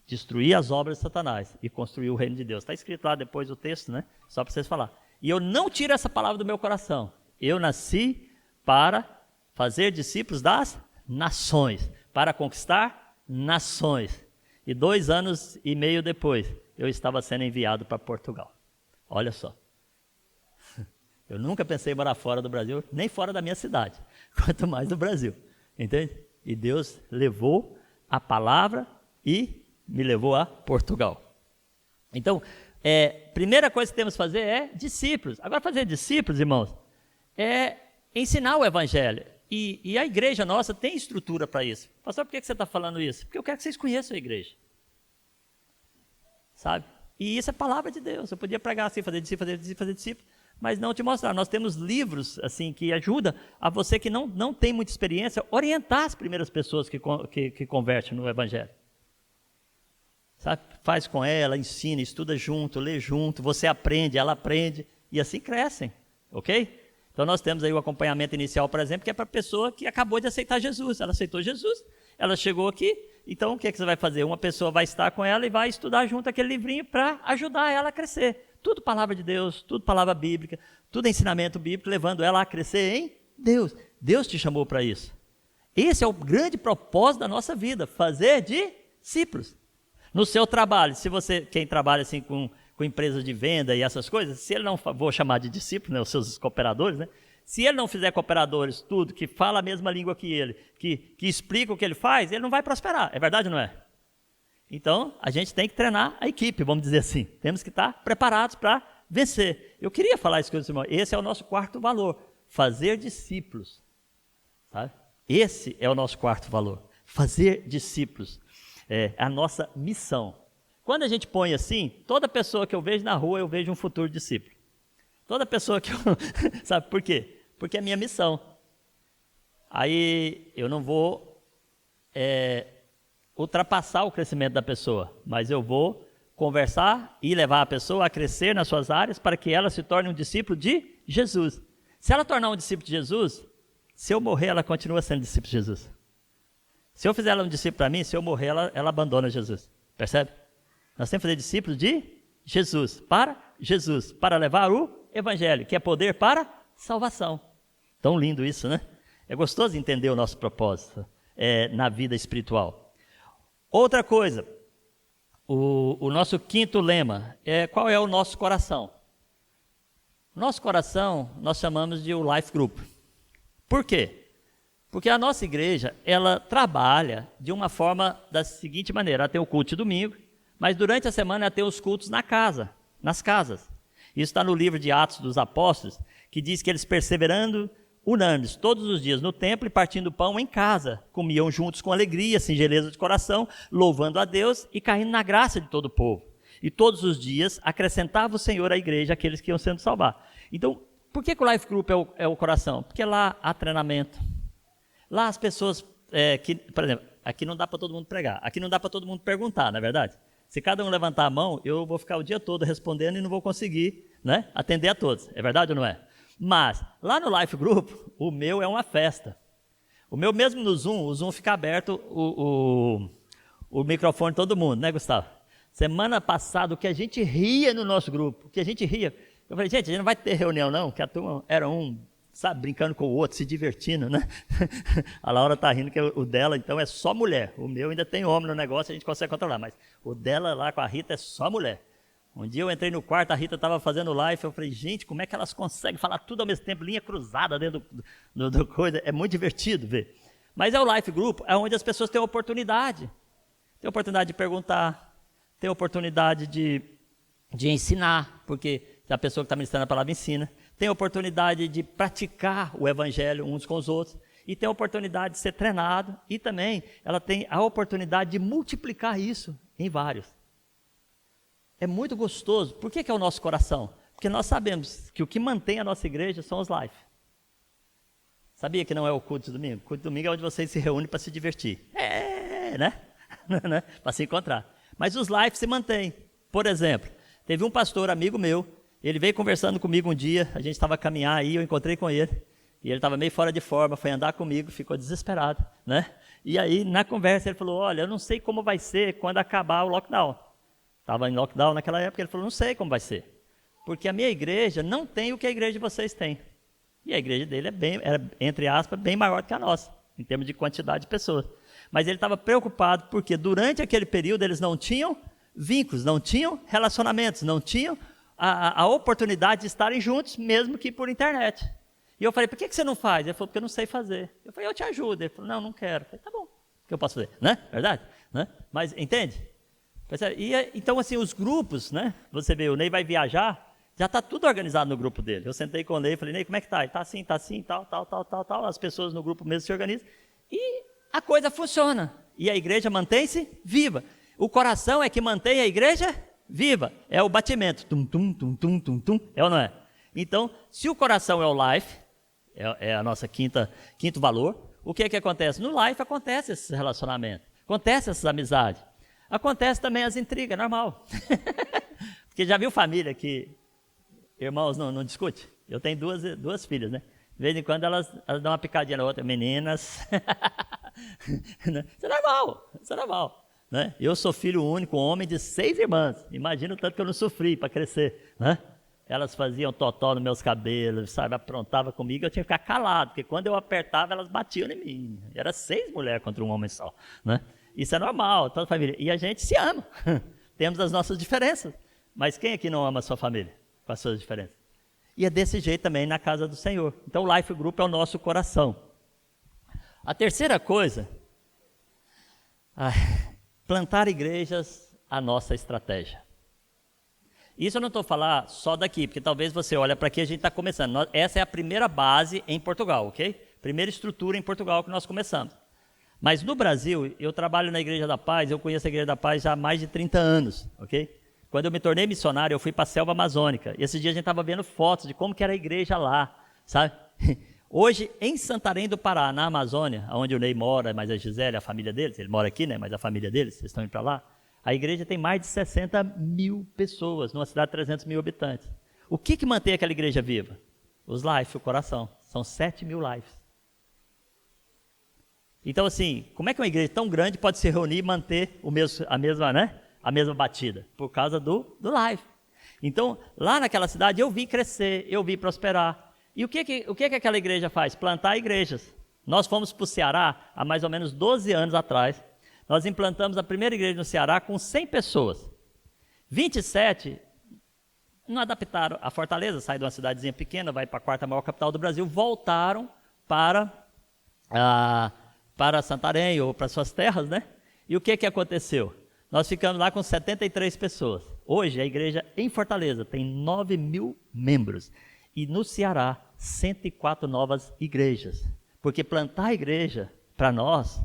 destruir as obras de Satanás e construir o reino de Deus. Está escrito lá depois o texto, né? Só para vocês falar. E eu não tiro essa palavra do meu coração. Eu nasci para fazer discípulos das nações, para conquistar nações. E 2 anos e meio depois, eu estava sendo enviado para Portugal. Olha só. Eu nunca pensei em morar fora do Brasil, nem fora da minha cidade, quanto mais do Brasil, entende? E Deus levou a palavra e me levou a Portugal. Então, primeira coisa que temos que fazer é discípulos. Agora, fazer discípulos, irmãos, é ensinar o evangelho. E a igreja nossa tem estrutura para isso. Pastor, por que você está falando isso? Porque eu quero que vocês conheçam a igreja. Sabe? E isso é palavra de Deus. Eu podia pregar assim, fazer discípulo, mas não te mostrar. Nós temos livros assim que ajudam a você que não tem muita experiência, orientar as primeiras pessoas que convertem no evangelho. Sabe? Faz com ela, ensina, estuda junto, lê junto, você aprende, ela aprende, e assim crescem, ok? Então nós temos aí o acompanhamento inicial, por exemplo, que é para a pessoa que acabou de aceitar Jesus. Ela aceitou Jesus, ela chegou aqui, então o que você vai fazer? Uma pessoa vai estar com ela e vai estudar junto aquele livrinho para ajudar ela a crescer. Tudo palavra de Deus, tudo palavra bíblica, tudo ensinamento bíblico, levando ela a crescer em Deus. Deus te chamou para isso. Esse é o grande propósito da nossa vida, fazer discípulos. No seu trabalho, se você, quem trabalha assim com empresas de venda e essas coisas, se ele não, vou chamar de discípulo, né, os seus cooperadores, né? Se ele não fizer cooperadores, tudo, que fala a mesma língua que ele, que explica o que ele faz, ele não vai prosperar, é verdade ou não é? Então, a gente tem que treinar a equipe, vamos dizer assim, temos que estar preparados para vencer. Eu queria falar isso com os irmãos, esse é o nosso quarto valor, fazer discípulos, sabe? Esse é o nosso quarto valor, fazer discípulos, é a nossa missão. Quando a gente põe assim, toda pessoa que eu vejo na rua, eu vejo um futuro discípulo. Toda pessoa que eu... Sabe por quê? Porque é minha missão. Aí eu não vou ultrapassar o crescimento da pessoa, mas eu vou conversar e levar a pessoa a crescer nas suas áreas para que ela se torne um discípulo de Jesus. Se ela tornar um discípulo de Jesus, se eu morrer, ela continua sendo discípulo de Jesus. Se eu fizer ela um discípulo para mim, se eu morrer, ela abandona Jesus. Percebe? Nós temos que fazer discípulos de Jesus, para levar o evangelho, que é poder para salvação. Tão lindo isso, né? É gostoso entender o nosso propósito na vida espiritual. Outra coisa, o nosso quinto lema, qual é o nosso coração? Nosso coração nós chamamos de o Life Group. Por quê? Porque a nossa igreja, ela trabalha de uma forma da seguinte maneira, ela tem o culto de domingo, mas durante a semana ela tem os cultos nas casas. Isso está no livro de Atos dos Apóstolos, que diz que eles perseverando, unânimes, todos os dias no templo e partindo pão em casa, comiam juntos com alegria, singeleza de coração, louvando a Deus e caindo na graça de todo o povo. E todos os dias acrescentava o Senhor à igreja aqueles que iam sendo salvados. Então, por que o Life Group é o coração? Porque lá há treinamento. Lá as pessoas, por exemplo, aqui não dá para todo mundo pregar, aqui não dá para todo mundo perguntar, não é verdade? Se cada um levantar a mão, eu vou ficar o dia todo respondendo e não vou conseguir, né, atender a todos. É verdade ou não é? Mas, lá no Life Group, o meu é uma festa. O meu mesmo no Zoom, o Zoom fica aberto, o microfone de todo mundo, né, Gustavo? Semana passada, o que a gente ria no nosso grupo, eu falei, gente, a gente não vai ter reunião não, que a turma era sabe, brincando com o outro, se divertindo, né? A Laura tá rindo que o dela, então, é só mulher. O meu ainda tem homem no negócio, a gente consegue controlar, mas o dela lá com a Rita é só mulher. Um dia eu entrei no quarto, a Rita estava fazendo live, eu falei, gente, como é que elas conseguem falar tudo ao mesmo tempo, linha cruzada dentro do coisa, é muito divertido ver. Mas é o Life Group, é onde as pessoas têm oportunidade de perguntar, têm oportunidade de ensinar, porque a pessoa que está ministrando a palavra ensina, tem oportunidade de praticar o evangelho uns com os outros, e tem a oportunidade de ser treinado, e também ela tem a oportunidade de multiplicar isso em vários. É muito gostoso. Por que é o nosso coração? Porque nós sabemos que o que mantém a nossa igreja são os life. Sabia que não é o culto de domingo? O culto de domingo é onde vocês se reúnem para se divertir. Né? Para se encontrar. Mas os life se mantêm. Por exemplo, teve um pastor amigo meu, ele veio conversando comigo um dia, a gente estava a caminhar aí, eu encontrei com ele, e ele estava meio fora de forma, foi andar comigo, ficou desesperado, né? E aí, na conversa, ele falou, olha, eu não sei como vai ser quando acabar o lockdown. Estava em lockdown naquela época, ele falou, não sei como vai ser, porque a minha igreja não tem o que a igreja de vocês tem. E a igreja dele era, entre aspas, bem maior do que a nossa, em termos de quantidade de pessoas. Mas ele estava preocupado, porque durante aquele período eles não tinham vínculos, não tinham relacionamentos, não tinham a oportunidade de estarem juntos, mesmo que por internet. E eu falei, por que você não faz? Ele falou, porque eu não sei fazer. Eu falei, eu te ajudo. Ele falou, não quero. Eu falei, tá bom, o que eu posso fazer? Né? Verdade? Né? Mas, entende? Então, assim, os grupos, né? Você vê, o Ney vai viajar, já está tudo organizado no grupo dele. Eu sentei com o Ney e falei, Ney, como é que tá? Ele tá assim, tal. As pessoas no grupo mesmo se organizam. E a coisa funciona. E a igreja mantém-se viva. O coração é que mantém a igreja viva. É o batimento. Tum, tum, tum, tum, tum, tum. É ou não é? Então, se o coração é o life, é a nossa quinto valor, o que acontece? No life acontece esse relacionamento, acontece essas amizades, acontece também as intrigas, normal. Porque já viu família que irmãos não discutem? Eu tenho duas filhas, né? De vez em quando elas dão uma picadinha na outra, meninas. Isso é normal. Né? Eu sou filho único, homem de 6 irmãs. Imagina o tanto que eu não sofri para crescer, né? Elas faziam totó nos meus cabelos, sabe, aprontava comigo, eu tinha que ficar calado, porque quando eu apertava, elas batiam em mim. Era 6 mulheres contra um homem só, né? Isso é normal, toda família. E a gente se ama. Temos as nossas diferenças. Mas quem aqui não ama a sua família, com as suas diferenças? E é desse jeito também na casa do Senhor. Então o Life Group é o nosso coração. A terceira coisa, plantar igrejas, a nossa estratégia. Isso eu não estou falando só daqui, porque talvez você olhe para aqui, a gente está começando. Essa é a primeira base em Portugal, ok? Primeira estrutura em Portugal que nós começamos. Mas no Brasil, eu trabalho na Igreja da Paz, eu conheço a Igreja da Paz já há mais de 30 anos, ok? Quando eu me tornei missionário, eu fui para a selva amazônica. E esse dia a gente estava vendo fotos de como que era a igreja lá, sabe? Hoje, em Santarém do Pará, na Amazônia, onde o Ney mora, mas a Gisele, a família deles, ele mora aqui, né? Mas a família deles, vocês estão indo para lá. A igreja tem mais de 60 mil pessoas, numa cidade de 300 mil habitantes. O que mantém aquela igreja viva? Os lives, o coração. São 7 mil lives. Então, assim, como é que uma igreja tão grande pode se reunir e manter a mesma batida? Por causa do live. Então, lá naquela cidade, eu vi crescer, eu vi prosperar. E o que aquela igreja faz? Plantar igrejas. Nós fomos para o Ceará há mais ou menos 12 anos atrás. Nós implantamos a primeira igreja no Ceará com 100 pessoas. 27 não adaptaram a Fortaleza, sai de uma cidadezinha pequena, vai para a 4ª maior capital do Brasil, voltaram para Santarém ou para suas terras, né? E o que aconteceu? Nós ficamos lá com 73 pessoas. Hoje a igreja em Fortaleza tem 9 mil membros. E no Ceará, 104 novas igrejas. Porque plantar a igreja, para nós,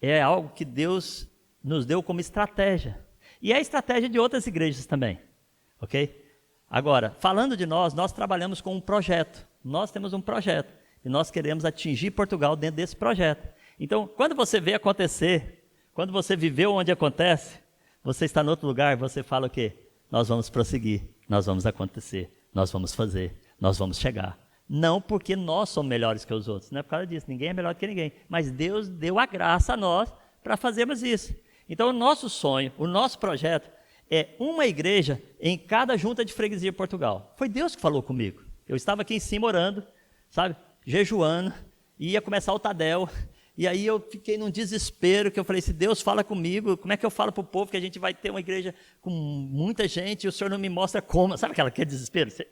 é algo que Deus nos deu como estratégia. E é a estratégia de outras igrejas também, ok? Agora, falando de nós trabalhamos com um projeto. Nós temos um projeto e nós queremos atingir Portugal dentro desse projeto. Então, quando você vê acontecer, quando você viveu onde acontece, você está em outro lugar, você fala o quê? Nós vamos prosseguir, nós vamos acontecer, nós vamos fazer, nós vamos chegar. Não porque nós somos melhores que os outros, não é por causa disso, ninguém é melhor que ninguém, mas Deus deu a graça a nós para fazermos isso. Então o nosso sonho, o nosso projeto é uma igreja em cada junta de freguesia de Portugal. Foi Deus que falou comigo. Eu estava aqui em cima orando, sabe, jejuando, e ia começar o Tadel, e aí eu fiquei num desespero, que eu falei, se Deus fala comigo, como é que eu falo para o povo que a gente vai ter uma igreja com muita gente e o Senhor não me mostra como? Sabe aquele desespero? Você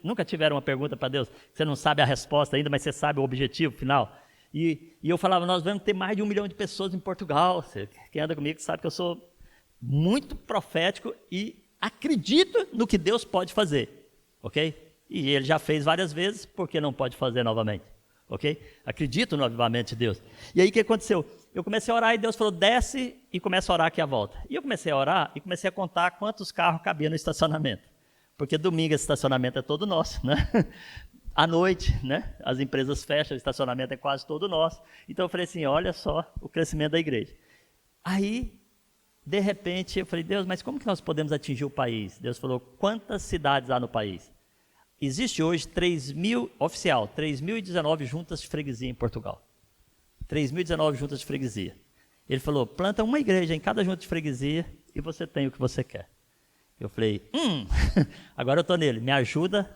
nunca tiveram uma pergunta para Deus, você não sabe a resposta ainda, mas você sabe o objetivo final? E eu falava, nós vamos ter mais de 1 milhão de pessoas em Portugal. Quem anda comigo sabe que eu sou muito profético e acredito no que Deus pode fazer, ok? E Ele já fez várias vezes, por que não pode fazer novamente? Ok? Acredito no avivamento de Deus. E aí o que aconteceu? Eu comecei a orar e Deus falou, desce e começa a orar aqui à volta. E eu comecei a orar e comecei a contar quantos carros cabiam no estacionamento. Porque domingo esse estacionamento é todo nosso, né? À noite, né? As empresas fecham, o estacionamento é quase todo nosso. Então eu falei assim, olha só o crescimento da igreja. Aí, de repente, eu falei, Deus, mas como que nós podemos atingir o país? Deus falou, quantas cidades há no país? Existe hoje 3.019 juntas de freguesia em Portugal. 3.019 juntas de freguesia. Ele falou, planta uma igreja em cada junta de freguesia e você tem o que você quer. Eu falei, agora eu estou nele, me ajuda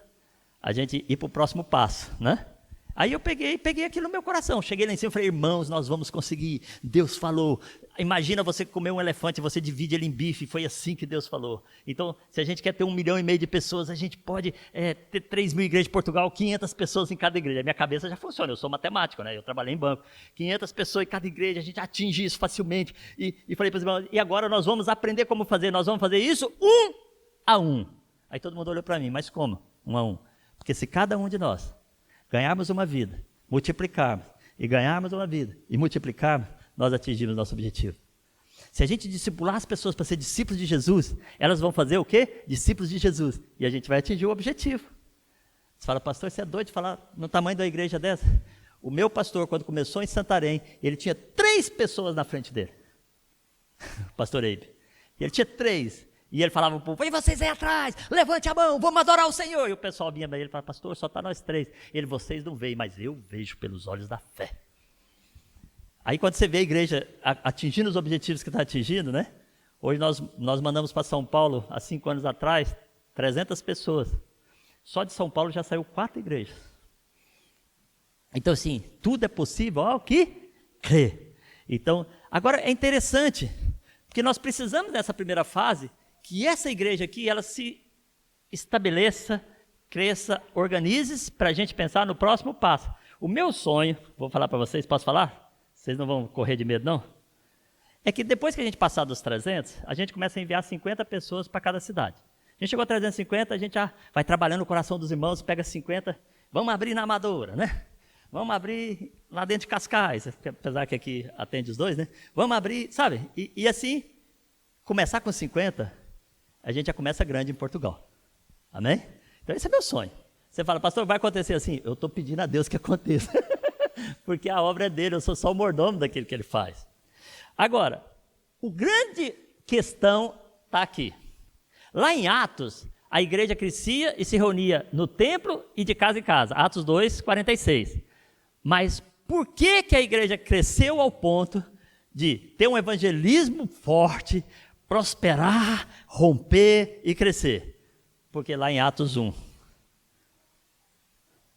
a gente ir para o próximo passo, né? Aí eu peguei aquilo no meu coração, cheguei lá em cima e falei, irmãos, nós vamos conseguir, Deus falou. Imagina você comer um elefante, você divide ele em bife, foi assim que Deus falou. Então, se a gente quer ter 1,5 milhão de pessoas, a gente pode ter 3.000 igrejas em Portugal, 500 pessoas em cada igreja. A minha cabeça já funciona, eu sou matemático, né? Eu trabalhei em banco. 500 pessoas em cada igreja, a gente atinge isso facilmente. E falei para os irmãos, e agora nós vamos aprender como fazer, nós vamos fazer isso 1 a 1. Aí todo mundo olhou para mim, mas como? 1 a 1. Porque se cada um de nós ganharmos uma vida, multiplicarmos, e ganharmos uma vida, e multiplicarmos, nós atingimos nosso objetivo. Se a gente discipular as pessoas para ser discípulos de Jesus, elas vão fazer o quê? Discípulos de Jesus. E a gente vai atingir o objetivo. Você fala, pastor, você é doido de falar no tamanho da igreja dessa? O meu pastor, quando começou em Santarém, ele tinha 3 pessoas na frente dele. O pastor Eibe. Ele tinha 3. E ele falava para o povo, vem vocês aí atrás, levante a mão, vamos adorar o Senhor. E o pessoal vinha para ele e falava, pastor, só está nós 3. Ele, vocês não veem, mas eu vejo pelos olhos da fé. Aí quando você vê a igreja atingindo os objetivos que está atingindo, né? Hoje nós mandamos para São Paulo, há 5 anos atrás, 300 pessoas. Só de São Paulo já saiu 4 igrejas. Então assim, tudo é possível ao que crê. Então, agora é interessante, porque nós precisamos dessa primeira fase, que essa igreja aqui, ela se estabeleça, cresça, organize-se para a gente pensar no próximo passo. O meu sonho, vou falar para vocês, posso falar? Vocês não vão correr de medo, não? É que depois que a gente passar dos 300, a gente começa a enviar 50 pessoas para cada cidade. A gente chegou a 350, a gente já vai trabalhando no coração dos irmãos, pega 50, vamos abrir na Amadora, né? Vamos abrir lá dentro de Cascais, apesar que aqui atende os 2, né? Vamos abrir, sabe? E assim, começar com 50, a gente já começa grande em Portugal. Amém? Então esse é meu sonho. Você fala, pastor, vai acontecer assim? Eu estou pedindo a Deus que aconteça. Porque a obra é dele, eu sou só o mordomo daquilo que ele faz. Agora, o grande questão está aqui. Lá em Atos, a igreja crescia e se reunia no templo e de casa em casa. Atos 2, 46. Mas por que a igreja cresceu ao ponto de ter um evangelismo forte, prosperar, romper e crescer? Porque lá em Atos 1,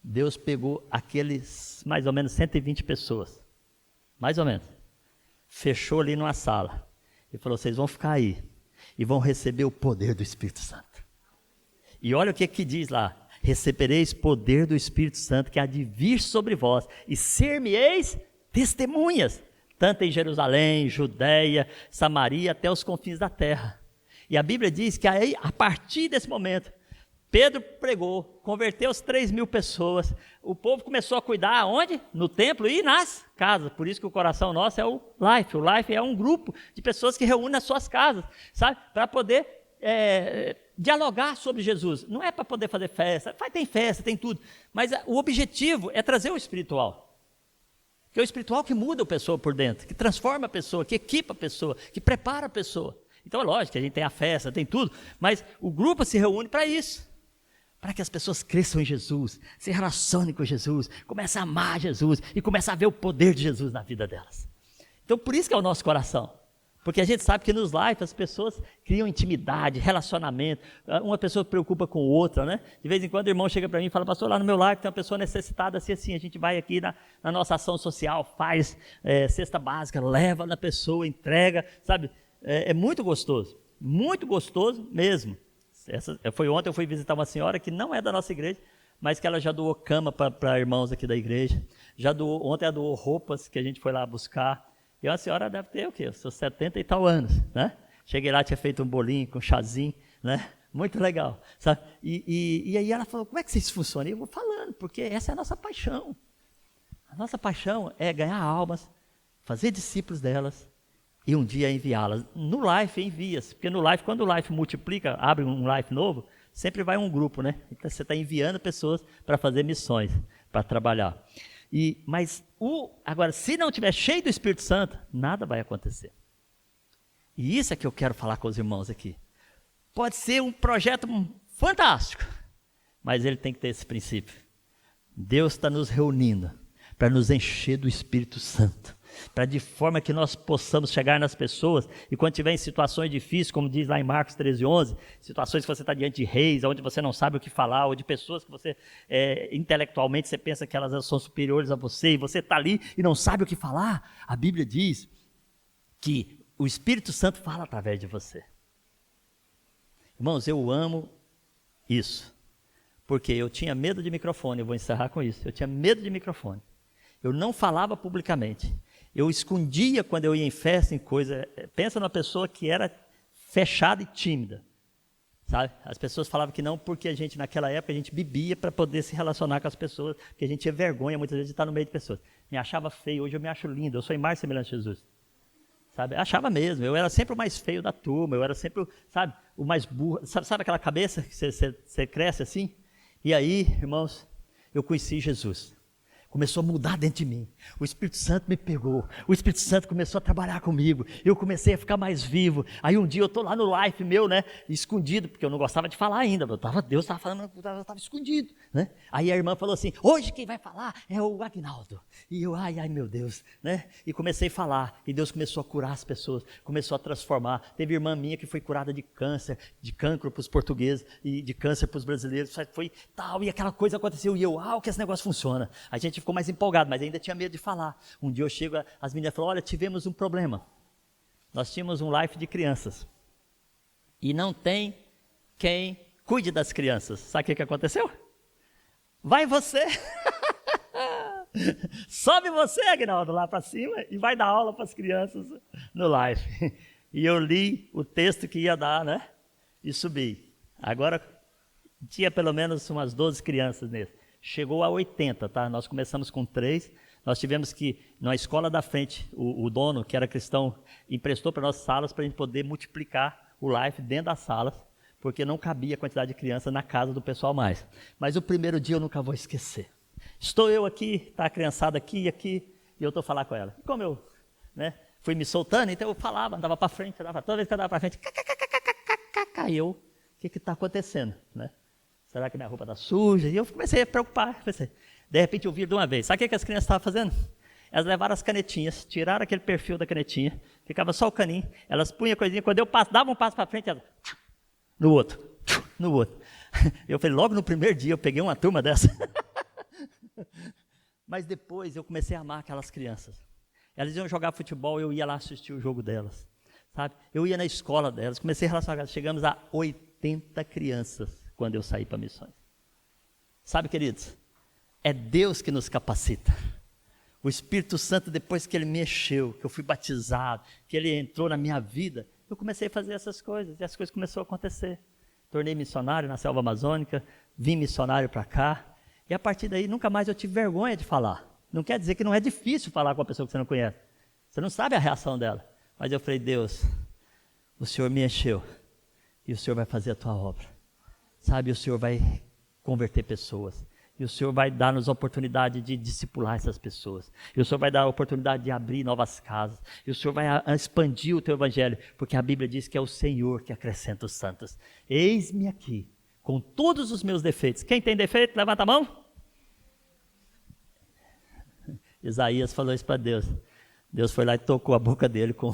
Deus pegou aqueles mais ou menos 120 pessoas, mais ou menos, fechou ali numa sala e falou, vocês vão ficar aí e vão receber o poder do Espírito Santo. E olha o que diz lá, recebereis poder do Espírito Santo que há de vir sobre vós e ser-me-eis testemunhas, tanto em Jerusalém, Judeia, Samaria, até os confins da terra. E a Bíblia diz que aí, a partir desse momento, Pedro pregou, converteu as 3.000 pessoas, o povo começou a cuidar onde? No templo e nas casas, por isso que o coração nosso é o Life é um grupo de pessoas que reúnem nas suas casas, sabe? Para poder dialogar sobre Jesus, não é para poder fazer festa, tem festa, tem tudo, mas o objetivo é trazer o espiritual, que é o espiritual que muda a pessoa por dentro, que transforma a pessoa, que equipa a pessoa, que prepara a pessoa. Então é lógico que a gente tem a festa, tem tudo, mas o grupo se reúne para isso, para que as pessoas cresçam em Jesus, se relacionem com Jesus, comecem a amar Jesus e comecem a ver o poder de Jesus na vida delas. Então por isso que é o nosso coração, porque a gente sabe que nos lives as pessoas criam intimidade, relacionamento, uma pessoa preocupa com outra, né? De vez em quando o irmão chega para mim e fala, pastor, lá no meu live tem uma pessoa necessitada assim, a gente vai aqui na nossa ação social, faz cesta básica, leva na pessoa, entrega, sabe? É muito gostoso mesmo. Foi ontem eu fui visitar uma senhora que não é da nossa igreja, mas que ela já doou cama para irmãos aqui da igreja, ontem ela doou roupas que a gente foi lá buscar, e a senhora deve ter o quê? Seus 70 e tal anos, né? Cheguei lá, tinha feito um bolinho com chazinho, né? Muito legal, sabe? E aí ela falou, como é que isso funciona? E eu vou falando, porque essa é a nossa paixão. A nossa paixão é ganhar almas, fazer discípulos delas, e um dia enviá-las. No Life envia-se, porque no Life, quando o Life multiplica, abre um Life novo, sempre vai um grupo, né? Então você está enviando pessoas para fazer missões, para trabalhar. Mas agora, se não estiver cheio do Espírito Santo, nada vai acontecer. E isso é que eu quero falar com os irmãos aqui. Pode ser um projeto fantástico, mas ele tem que ter esse princípio. Deus está nos reunindo para nos encher do Espírito Santo, para de forma que nós possamos chegar nas pessoas e quando tiver em situações difíceis, como diz lá em Marcos 13:11, situações que você está diante de reis, onde você não sabe o que falar, ou de pessoas que você, intelectualmente, você pensa que elas são superiores a você, e você está ali e não sabe o que falar, a Bíblia diz que o Espírito Santo fala através de você. Irmãos, eu amo isso, porque eu tinha medo de microfone, eu vou encerrar com isso, eu tinha medo de microfone, eu não falava publicamente, eu escondia quando eu ia em festa, em coisa, pensa numa pessoa que era fechada e tímida, sabe? As pessoas falavam que não, porque a gente, naquela época, a gente bebia para poder se relacionar com as pessoas, porque a gente tinha vergonha muitas vezes de estar no meio de pessoas, me achava feio, hoje eu me acho lindo, eu sou imagem e semelhança de Jesus. Sabe? Achava mesmo, eu era sempre o mais feio da turma, eu era sempre, sabe, o mais burro, sabe aquela cabeça que você cresce assim? E aí, irmãos, eu conheci Jesus, começou a mudar dentro de mim, o Espírito Santo me pegou, o Espírito Santo começou a trabalhar comigo, eu comecei a ficar mais vivo, aí um dia eu estou lá no life meu, né, escondido, porque eu não gostava de falar ainda, Deus estava falando, eu estava escondido, né, aí a irmã falou assim, hoje quem vai falar é o Agnaldo, e eu, ai meu Deus, né, e comecei a falar, e Deus começou a curar as pessoas, começou a transformar, teve irmã minha que foi curada de câncer, de cancro para os portugueses, e de câncer para os brasileiros, foi tal, e aquela coisa aconteceu, e eu, que esse negócio funciona, a gente ficou mais empolgado, mas ainda tinha medo de falar. Um dia eu chego, as meninas falam, olha, tivemos um problema. Nós tínhamos um life de crianças. E não tem quem cuide das crianças. Sabe o que aconteceu? Vai você. Sobe você, Agnaldo, lá para cima e vai dar aula para as crianças no life. E eu li o texto que ia dar, né? E subi. Agora, tinha pelo menos umas 12 crianças nesse. Chegou a 80, tá? Nós começamos com 3, nós tivemos que, na escola da frente, o dono, que era cristão, emprestou para nossas salas para a gente poder multiplicar o life dentro das salas, porque não cabia a quantidade de crianças na casa do pessoal mais. Mas o primeiro dia eu nunca vou esquecer. Estou eu aqui, está a criançada aqui e aqui, e eu estou falando com ela. E como eu, né, fui me soltando, então eu falava, andava para frente, toda vez que eu andava para frente, caiu, o que está acontecendo, né? Será que minha roupa está suja? E eu comecei a preocupar. De repente eu vi de uma vez. Sabe o que as crianças estavam fazendo? Elas levaram as canetinhas, tiraram aquele perfil da canetinha, ficava só o caninho, elas punham a coisinha, quando eu dava um passo para frente, elas, no outro. Eu falei, logo no primeiro dia eu peguei uma turma dessa. Mas depois eu comecei a amar aquelas crianças. Elas iam jogar futebol, eu ia lá assistir o jogo delas. Sabe? Eu ia na escola delas, comecei a relacionar, chegamos a 80 crianças. Quando eu saí para missões. Sabe, queridos, é Deus que nos capacita. O Espírito Santo, depois que Ele me encheu, que eu fui batizado, que Ele entrou na minha vida, eu comecei a fazer essas coisas, e as coisas começaram a acontecer. Tornei missionário na selva amazônica, vim missionário para cá, e a partir daí nunca mais eu tive vergonha de falar. Não quer dizer que não é difícil falar com uma pessoa que você não conhece. Você não sabe a reação dela. Mas eu falei, Deus, o Senhor me encheu, e o Senhor vai fazer a tua obra. Sabe, o Senhor vai converter pessoas. E o Senhor vai dar-nos a oportunidade de discipular essas pessoas. E o Senhor vai dar a oportunidade de abrir novas casas. E o Senhor vai expandir o teu evangelho. Porque a Bíblia diz que é o Senhor que acrescenta os santos. Eis-me aqui, com todos os meus defeitos. Quem tem defeito, levanta a mão. Isaías falou isso para Deus. Deus foi lá e tocou a boca dele com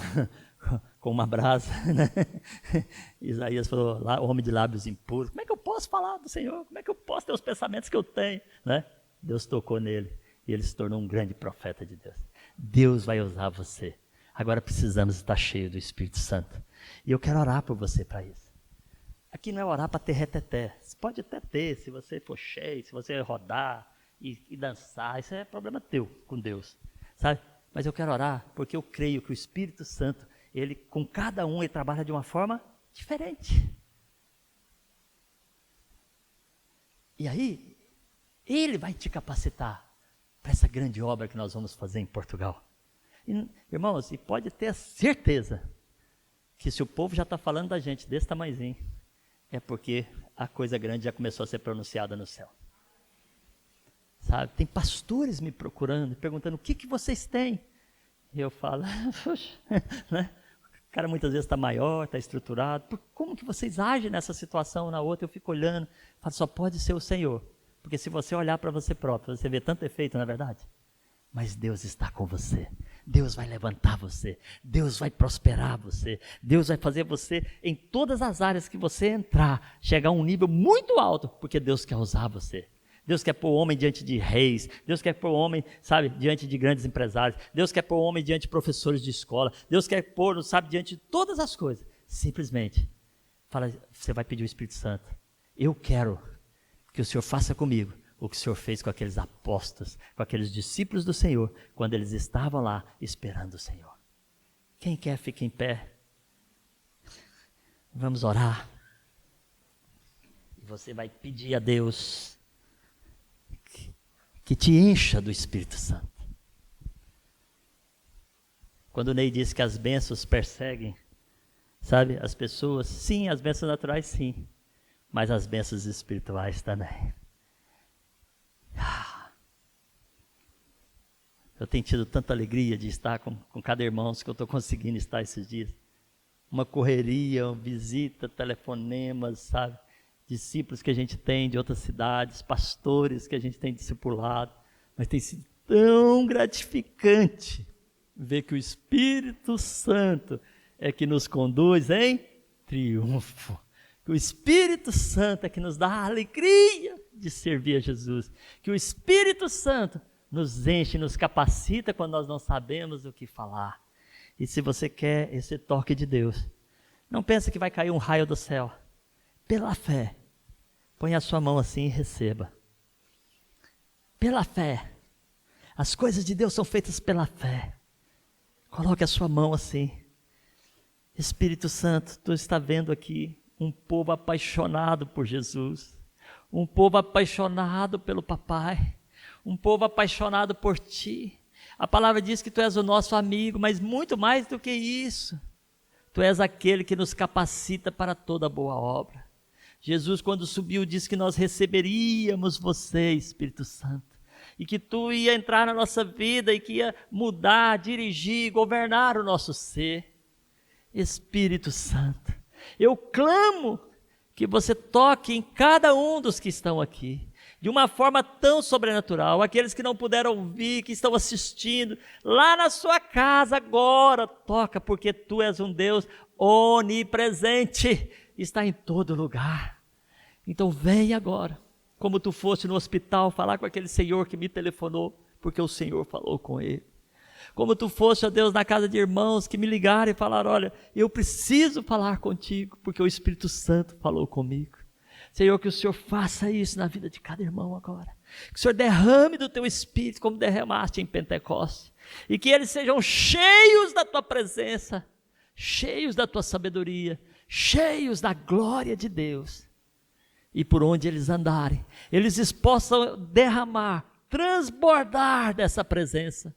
uma brasa, né? Isaías falou, lá, homem de lábios impuros, como é que eu posso falar do Senhor? Como é que eu posso ter os pensamentos que eu tenho? Né? Deus tocou nele e ele se tornou um grande profeta de Deus. Deus vai usar você. Agora precisamos estar cheios do Espírito Santo. E eu quero orar por você para isso. Aqui não é orar para ter reteté. Você pode até ter, se você for cheio, se você rodar e dançar, isso é problema teu com Deus, sabe? Mas eu quero orar porque eu creio que o Espírito Santo, ele, com cada um, ele trabalha de uma forma diferente. E aí, ele vai te capacitar para essa grande obra que nós vamos fazer em Portugal. E, irmãos, e pode ter a certeza que se o povo já está falando da gente desse tamanhozinho, é porque a coisa grande já começou a ser pronunciada no céu. Sabe? Tem pastores me procurando, perguntando, o que vocês têm? E eu falo, poxa, né? O cara muitas vezes está maior, está estruturado. Como que vocês agem nessa situação ou na outra? Eu fico olhando, falo, só pode ser o Senhor. Porque se você olhar para você próprio, você vê tanto efeito, não é verdade? Mas Deus está com você. Deus vai levantar você, Deus vai prosperar você, Deus vai fazer você, em todas as áreas que você entrar, chegar a um nível muito alto, porque Deus quer usar você. Deus quer pôr o homem diante de reis, Deus quer pôr o homem, sabe, diante de grandes empresários, Deus quer pôr o homem diante de professores de escola, Deus quer pôr, sabe, diante de todas as coisas. Simplesmente, você vai pedir o Espírito Santo. Eu quero que o Senhor faça comigo o que o Senhor fez com aqueles apóstolos, com aqueles discípulos do Senhor, quando eles estavam lá esperando o Senhor. Quem quer, fica em pé. Vamos orar. E você vai pedir a Deus que te encha do Espírito Santo. Quando o Ney disse que as bênçãos perseguem, sabe, as pessoas, sim, as bênçãos naturais sim, mas as bênçãos espirituais também. Eu tenho tido tanta alegria de estar com cada irmão que eu estou conseguindo estar esses dias. Uma correria, uma visita, telefonemas, sabe? Discípulos que a gente tem de outras cidades, pastores que a gente tem discipulado, mas tem sido tão gratificante ver que o Espírito Santo é que nos conduz em triunfo, que o Espírito Santo é que nos dá a alegria de servir a Jesus, que o Espírito Santo nos enche, nos capacita quando nós não sabemos o que falar. E se você quer esse toque de Deus, não pense que vai cair um raio do céu. Pela fé, põe a sua mão assim e receba. Pela fé, as coisas de Deus são feitas pela fé. Coloque a sua mão assim. Espírito Santo, tu está vendo aqui um povo apaixonado por Jesus, um povo apaixonado pelo papai, um povo apaixonado por ti. A palavra diz que tu és o nosso amigo, mas muito mais do que isso, tu és aquele que nos capacita para toda boa obra. Jesus, quando subiu, disse que nós receberíamos você, Espírito Santo, e que tu ia entrar na nossa vida e que ia mudar, dirigir, governar o nosso ser. Espírito Santo, eu clamo que você toque em cada um dos que estão aqui, de uma forma tão sobrenatural. Aqueles que não puderam ouvir, que estão assistindo, lá na sua casa agora, toca, porque tu és um Deus onipresente, está em todo lugar. Então vem agora, como tu foste no hospital falar com aquele senhor que me telefonou, porque o Senhor falou com ele. Como tu foste, ó Deus, na casa de irmãos que me ligaram e falaram, olha, eu preciso falar contigo, porque o Espírito Santo falou comigo. Senhor, que o Senhor faça isso na vida de cada irmão agora. Que o Senhor derrame do teu Espírito, como derramaste em Pentecostes. E que eles sejam cheios da tua presença, cheios da tua sabedoria, cheios da glória de Deus. E por onde eles andarem, eles possam derramar, transbordar dessa presença.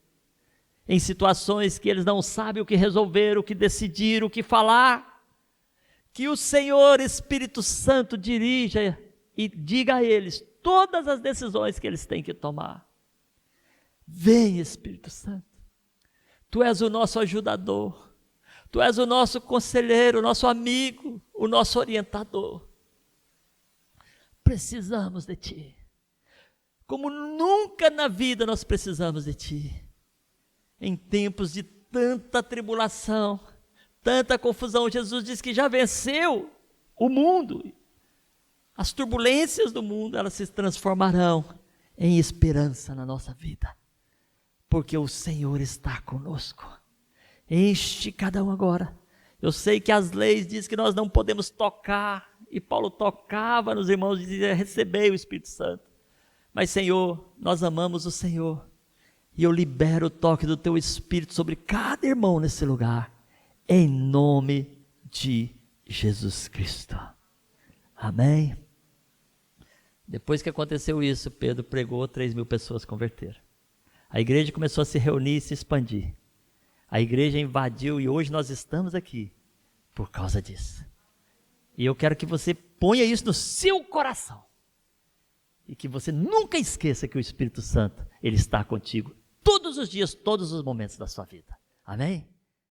Em situações que eles não sabem o que resolver, o que decidir, o que falar. Que o Senhor Espírito Santo dirija e diga a eles todas as decisões que eles têm que tomar. Vem, Espírito Santo. Tu és o nosso ajudador. Tu és o nosso conselheiro, o nosso amigo, o nosso orientador. Precisamos de Ti. Como nunca na vida nós precisamos de Ti. Em tempos de tanta tribulação, tanta confusão, Jesus disse que já venceu o mundo. As turbulências do mundo, elas se transformarão em esperança na nossa vida, porque o Senhor está conosco. Enche cada um agora. Eu sei que as leis dizem que nós não podemos tocar, e Paulo tocava nos irmãos e dizia, recebei o Espírito Santo. Mas Senhor, nós amamos o Senhor, e eu libero o toque do teu Espírito sobre cada irmão nesse lugar, em nome de Jesus Cristo. Amém? Depois que aconteceu isso, Pedro pregou, 3.000 pessoas converteram. A igreja começou a se reunir e se expandir. A igreja invadiu e hoje nós estamos aqui por causa disso. E eu quero que você ponha isso no seu coração. E que você nunca esqueça que o Espírito Santo, ele está contigo todos os dias, todos os momentos da sua vida. Amém?